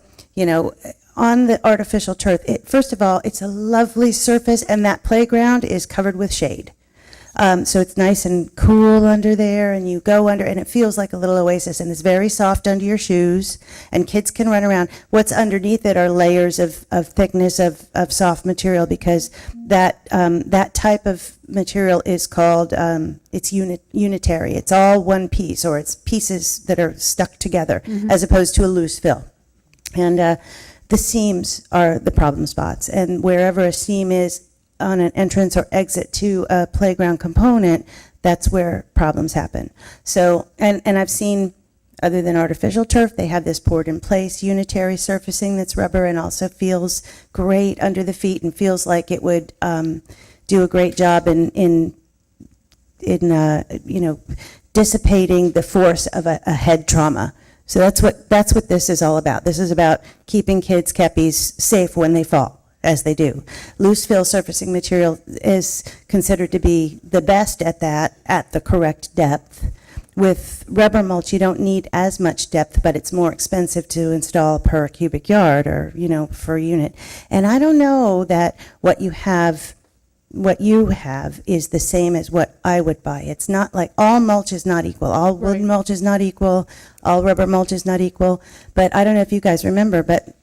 on the artificial turf, first of all, it's a lovely surface, and that playground is covered with shade. So it's nice and cool under there, and you go under, and it feels like a little oasis, and it's very soft under your shoes, and kids can run around. What's underneath it are layers of thickness of soft material, because that type of material is called, it's unitary. It's all one piece, or it's pieces that are stuck together, as opposed to a loose fill. And the seams are the problem spots, and wherever a seam is on an entrance or exit to a playground component, that's where problems happen. So, and I've seen, other than artificial turf, they have this poured in place unitary surfacing that's rubber and also feels great under the feet and feels like it would do a great job in dissipating the force of a head trauma. So that's what this is all about. This is about keeping kids, keppies, safe when they fall, as they do. Loose fill surfacing material is considered to be the best at that, at the correct depth. With rubber mulch, you don't need as much depth, but it's more expensive to install per cubic yard or, per unit. And I don't know that what you have is the same as what I would buy. It's not like all mulch is not equal. All wooden mulch is not equal. All rubber mulch is not equal. But I don't know if you guys remember, but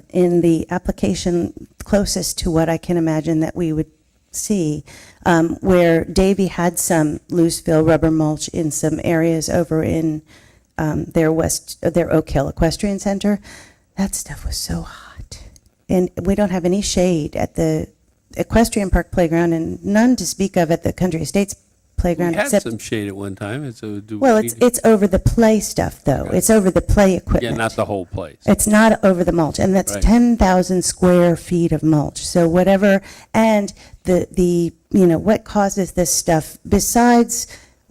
in the application closest to what I can imagine that we would see, where Davie had some loose fill rubber mulch in some areas over in their Oak Hill Equestrian Center, that stuff was so hot. And we don't have any shade at the Equestrian Park Playground, and none to speak of at the Country Estates playground. We had except some shade at one time. Well, it's over the play stuff, though. It's over the play equipment. Yeah, not the whole place. It's not over the mulch, and that's Right. 10,000 square feet of mulch. So whatever, and what causes this stuff besides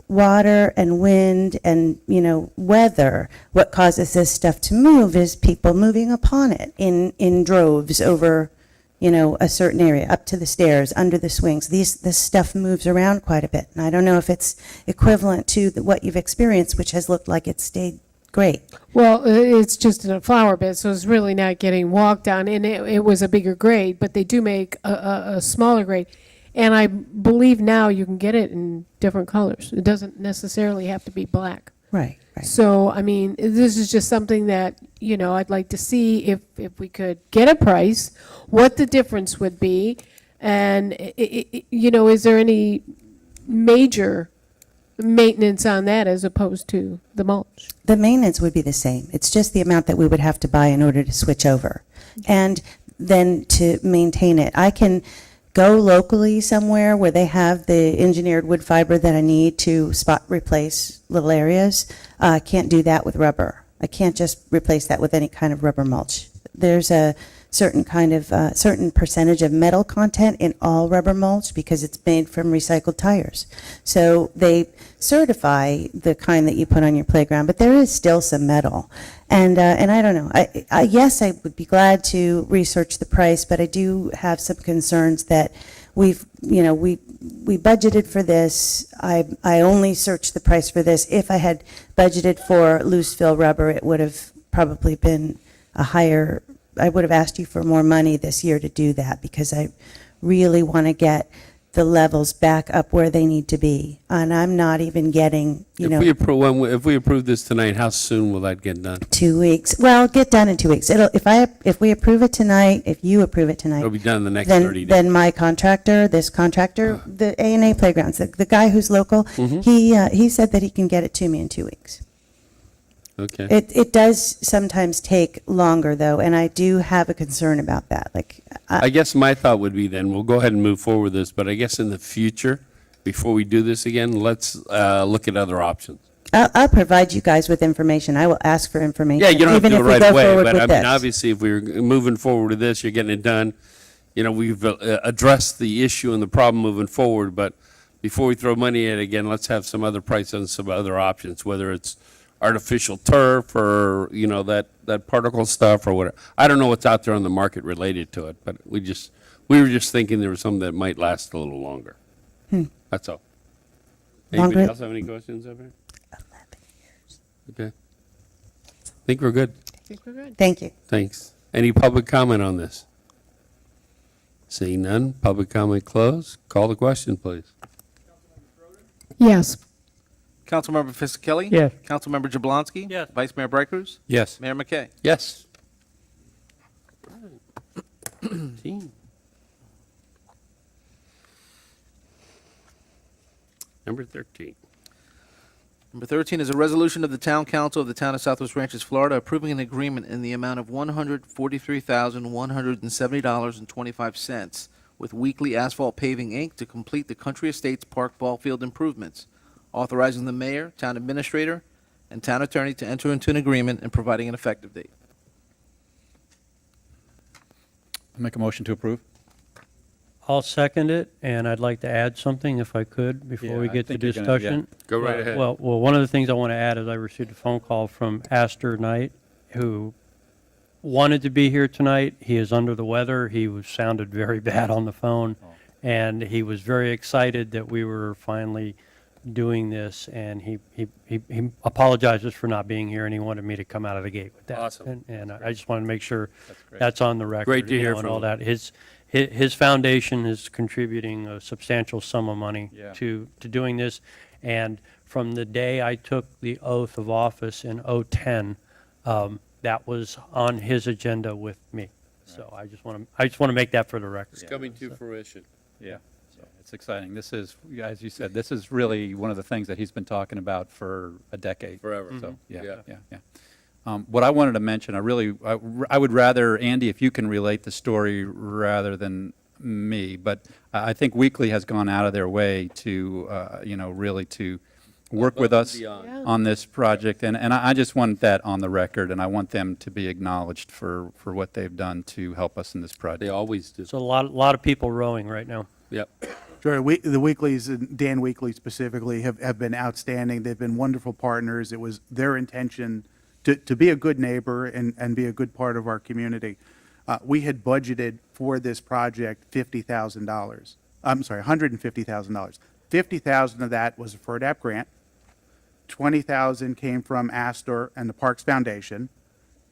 water and wind and, weather, what causes this stuff to move is people moving upon it in droves over, a certain area, up to the stairs, under the swings. This stuff moves around quite a bit. And I don't know if it's equivalent to what you've experienced, which has looked like it stayed great. Well, it's just in a flower bed, so it's really not getting walked on, and it was a bigger grade, but they do make a smaller grade. And I believe now you can get it in different colors. It doesn't necessarily have to be black. Right, right. So, I mean, this is just something that, I'd like to see if we could get a price, what the difference would be, and, is there any major maintenance on that as opposed to the mulch? The maintenance would be the same. It's just the amount that we would have to buy in order to switch over. And then to maintain it. I can go locally somewhere where they have the engineered wood fiber that I need to spot replace little areas. I can't do that with rubber. I can't just replace that with any kind of rubber mulch. There's a certain percentage of metal content in all rubber mulch because it's made from recycled tires. So they certify the kind that you put on your playground, but there is still some metal. And I don't know. Yes, I would be glad to research the price, but I do have some concerns that we budgeted for this. I only searched the price for this. If I had budgeted for loose fill rubber, it would have probably been a higher. I would have asked you for more money this year to do that because I really want to get the levels back up where they need to be. And I'm not even getting, If we approve this tonight, how soon will that get done? 2 weeks. Well, get done in 2 weeks. If we approve it tonight, if you approve it tonight, It'll be done in the next 30 days. then my contractor, the A&A Playgrounds, the guy who's local, he said that he can get it to me in 2 weeks. Okay. It does sometimes take longer, though, and I do have a concern about that. I guess my thought would be then, we'll go ahead and move forward with this, but I guess in the future, before we do this again, let's look at other options. I'll provide you guys with information. I will ask for information. Yeah, you don't have to even do it if we right go away, forward but with I mean, this. obviously, if we're moving forward with this, you're getting it done. We've addressed the issue and the problem moving forward, but before we throw money at it again, let's have some other price on some other options, whether it's artificial turf or, that particle stuff or whatever. I don't know what's out there on the market related to it, but we were just thinking there was some that might last a little longer. That's all. Anybody Longer? else have any questions over here? 11 years. Okay. I think we're good. I think we're good. Thank you. Thanks. Any public comment on this? Seeing none, public comment closed. Call the question, please. Yes. Councilmember Fisickelli? Yes. Councilmember Jablonski? Yes. Vice Mayor Bright Cruz? Yes. Mayor McKay? Yes. Number 13. Number 13 is a resolution of the Town Council of the Town of Southwest Ranches, Florida, approving an agreement in the amount of $143,170.25 with Weekly Asphalt Paving, Inc. to complete the Country Estates Park Ball Field improvements, authorizing the mayor, town administrator, and town attorney to enter into an agreement and providing an effective date. I'll make a motion to approve. I'll second it, and I'd like to add something if I could before Yeah, we I get to think you're gonna- discussion. Go right ahead. Well, one of the things I want to add is I received a phone call from Astor Knight, who wanted to be here tonight. He is under the weather. He sounded very bad on the phone, and he was very excited that we were finally doing this, and he apologizes for not being here, and he wanted me to come out of the gate with that. Awesome. And I just want to make sure great. that's on the record. Great to hear and from all him. that. His foundation is contributing a substantial sum of money Yeah. to doing this, and from the day I took the oath of office in 2010, that was on his agenda with me. So I just want to make that for the record. It's coming to fruition. Yeah, so it's exciting. This is, as you said, this is really one of the things that he's been talking about for a decade. Forever. So, yeah, Yeah. yeah, yeah. What I wanted to mention, I would rather, Andy, if you can relate the story rather than me, but I think Weekly has gone out of their way to, really to work with us on this project. And I just want that on the record, and I want them to be acknowledged for what they've done to help us in this project. They always do. It's a lot of people rowing right now. Yep. Sure, the Weeklies, and Dan Weekly specifically, have been outstanding. They've been wonderful partners. It was their intention to be a good neighbor and be a good part of our community. We had budgeted for this project $50,000. I'm sorry, $150,000. $50,000 of that was a FERDAP grant. $20,000 came from Astor and the Parks Foundation,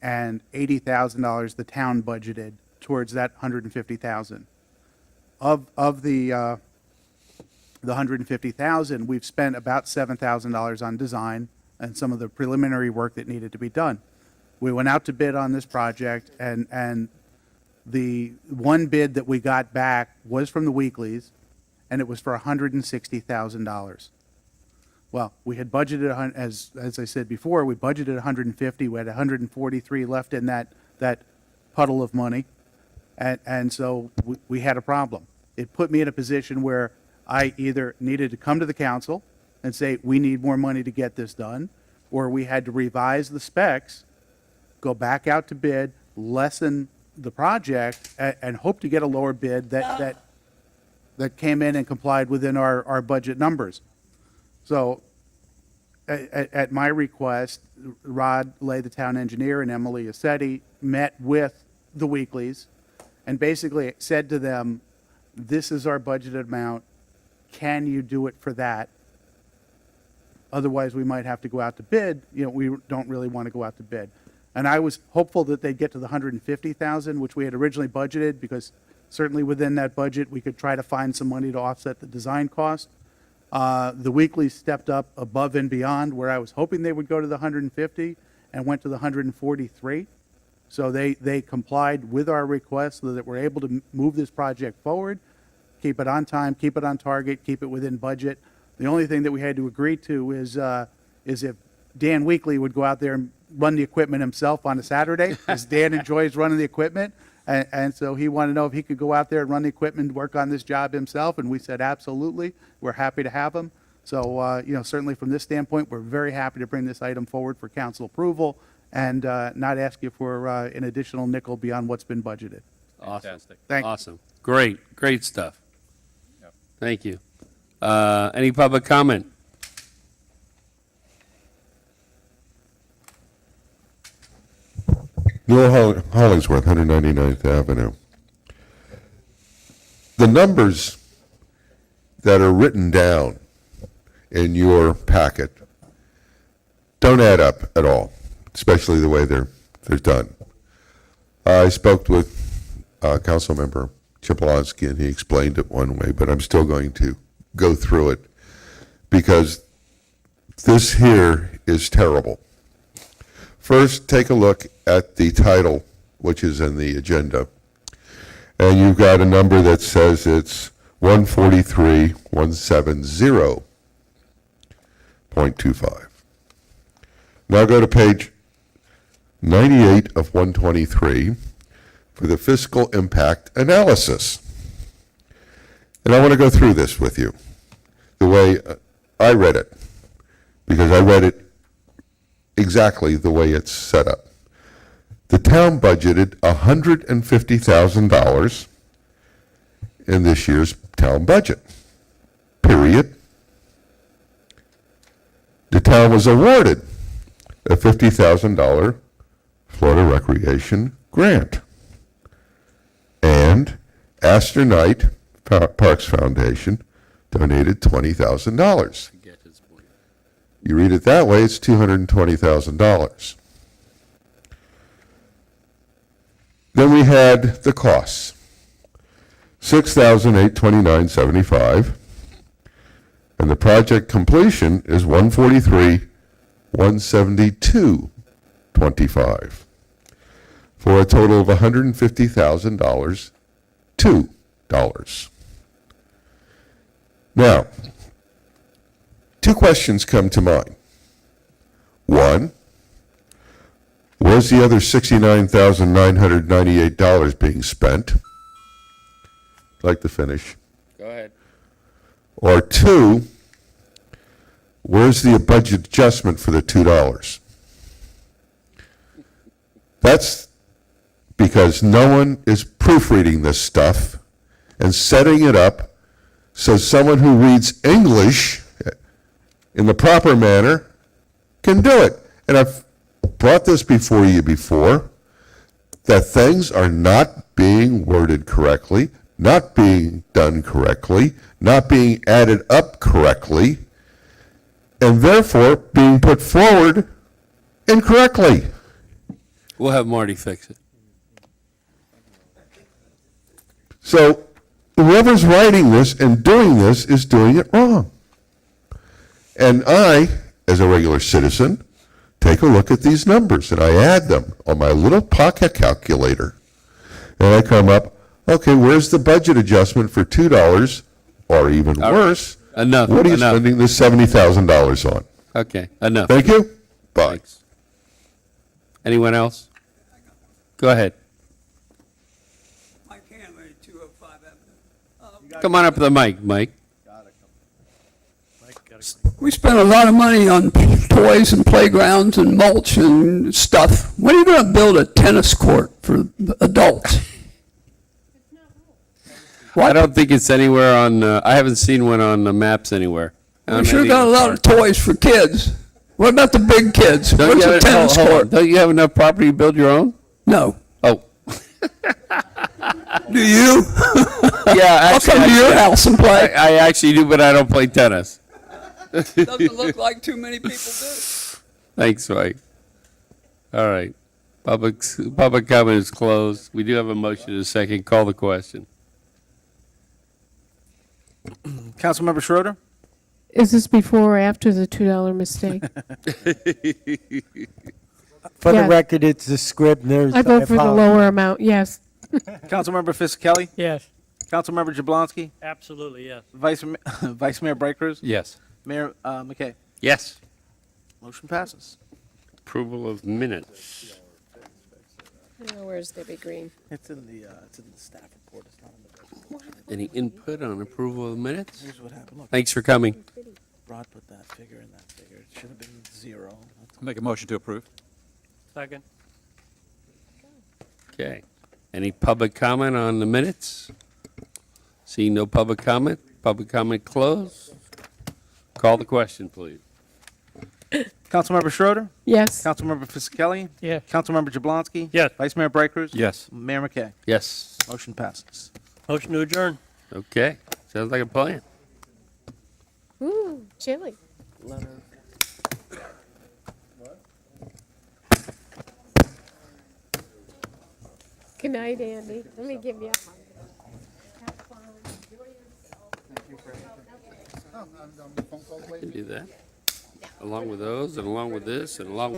and $80,000 the town budgeted towards that $150,000. Of the $150,000, we've spent about $7,000 on design and some of the preliminary work that needed to be done. We went out to bid on this project, and the one bid that we got back was from the Weeklies, and it was for $160,000. Well, we had budgeted, as I said before, we budgeted 150. We had 143 left in that puddle of money, and so we had a problem. It put me in a position where I either needed to come to the council and say, we need more money to get this done, or we had to revise the specs, go back out to bid, lessen the project, and hope to get a lower bid that came in and complied within our budget numbers. So at my request, Rod Lay, the town engineer, and Emily Assetti met with the Weeklies and basically said to them, this is our budgeted amount. Can you do it for that? Otherwise, we might have to go out to bid. We don't really want to go out to bid. And I was hopeful that they'd get to the $150,000, which we had originally budgeted, because certainly within that budget, we could try to find some money to offset the design cost. The Weeklies stepped up above and beyond where I was hoping they would go to the 150 and went to the 143. So they complied with our request so that we're able to move this project forward, keep it on time, keep it on target, keep it within budget. The only thing that we had to agree to is if Dan Weekly would go out there and run the equipment himself on a Saturday, because Dan enjoys running the equipment. And so he wanted to know if he could go out there and run the equipment and work on this job himself. And we said, absolutely. We're happy to have him. So, certainly from this standpoint, we're very happy to bring this item forward for council approval and not ask you for an additional nickel beyond what's been budgeted. Awesome. Fantastic. Thank you. Awesome. Great stuff. Thank you. Any public comment? Newell Hollingsworth, 199th Avenue. The numbers that are written down in your packet don't add up at all, especially the way they're done. I spoke with Councilmember Chipolowski, and he explained it one way, but I'm still going to go through it because this here is terrible. First, take a look at the title, which is in the agenda, and you've got a number that says it's 143,170.25. Now go to page 98 of 123 for the fiscal impact analysis. And I want to go through this with you the way I read it, because I read it exactly the way it's set up. The town budgeted $150,000 in this year's town budget, period. The town was awarded a $50,000 Florida Recreation grant. And Astor Knight Parks Foundation donated $20,000. You read it that way, it's $220,000. Then we had the costs, $6,829.75, and the project completion is $143,172.25, for a total of $150,000, $2. Now, two questions come to mind. One, where's the other $69,998 being spent? I'd like to finish. Go ahead. Or two, where's the budget adjustment for the $2? That's because no one is proofreading this stuff and setting it up so someone who reads English in the proper manner can do it. And I've brought this before you before, that things are not being worded correctly, not being done correctly, not being added up correctly, and therefore being put forward incorrectly. We'll have Marty fix it. So whoever's writing this and doing this is doing it wrong. And I, as a regular citizen, take a look at these numbers and I add them on my little pocket calculator. And I come up, okay, where's the budget adjustment for $2? Or even worse, Enough. what are you enough. spending this $70,000 on? Okay, enough. Thank you. Bye. Thanks. Anyone else? Go ahead. Mike Hanley, 205 Avenue. Come on up to the mic, Mike. We spend a lot of money on toys and playgrounds and mulch and stuff. When are you going to build a tennis court for adults? I don't think it's anywhere on, I haven't seen one on the maps anywhere. We sure got a lot of toys for kids. What about the big kids? Don't What's you a have, tennis hold on. court? Don't you have enough property to build your own? No. Oh. Do you? Yeah, I'll actually, come to your house and play. I actually do, but I don't play tennis. Doesn't look like too many people do. Thanks, Mike. All right. Public comment is closed. We do have a motion in a second. Call the question. Councilmember Schroeder? Is this before or after the $2 mistake? For the Yeah. record, it's the Scribner's. I vote for the apologize. lower amount, yes. Councilmember Fisickelli? Yes. Councilmember Jablonski? Absolutely, yes. Vice Mayor Bright Cruz? Yes. Mayor McKay? Yes. Motion passes. Approval of minutes. Where's Debbie Green? It's in the staff report. It's not in the budget. Any input on approval of minutes? Here's what happened. Look, Thanks for coming. Rod put that figure in that figure. It should have been 0. I'll make a motion to approve. Second. Okay. Any public comment on the minutes? Seeing no public comment, closed. Call the question, please. Councilmember Schroeder? Yes. Councilmember Fisickelli? Yes. Councilmember Jablonski? Yes. Vice Mayor Bright Cruz? Yes. Mayor McKay? Yes. Motion passes. Motion to adjourn. Okay. Sounds like a plan. Ooh, chilly. Good night, Andy. Let me give you a hug. Have fun. Enjoy yourself. Can do that. Along with those, and along with this, and along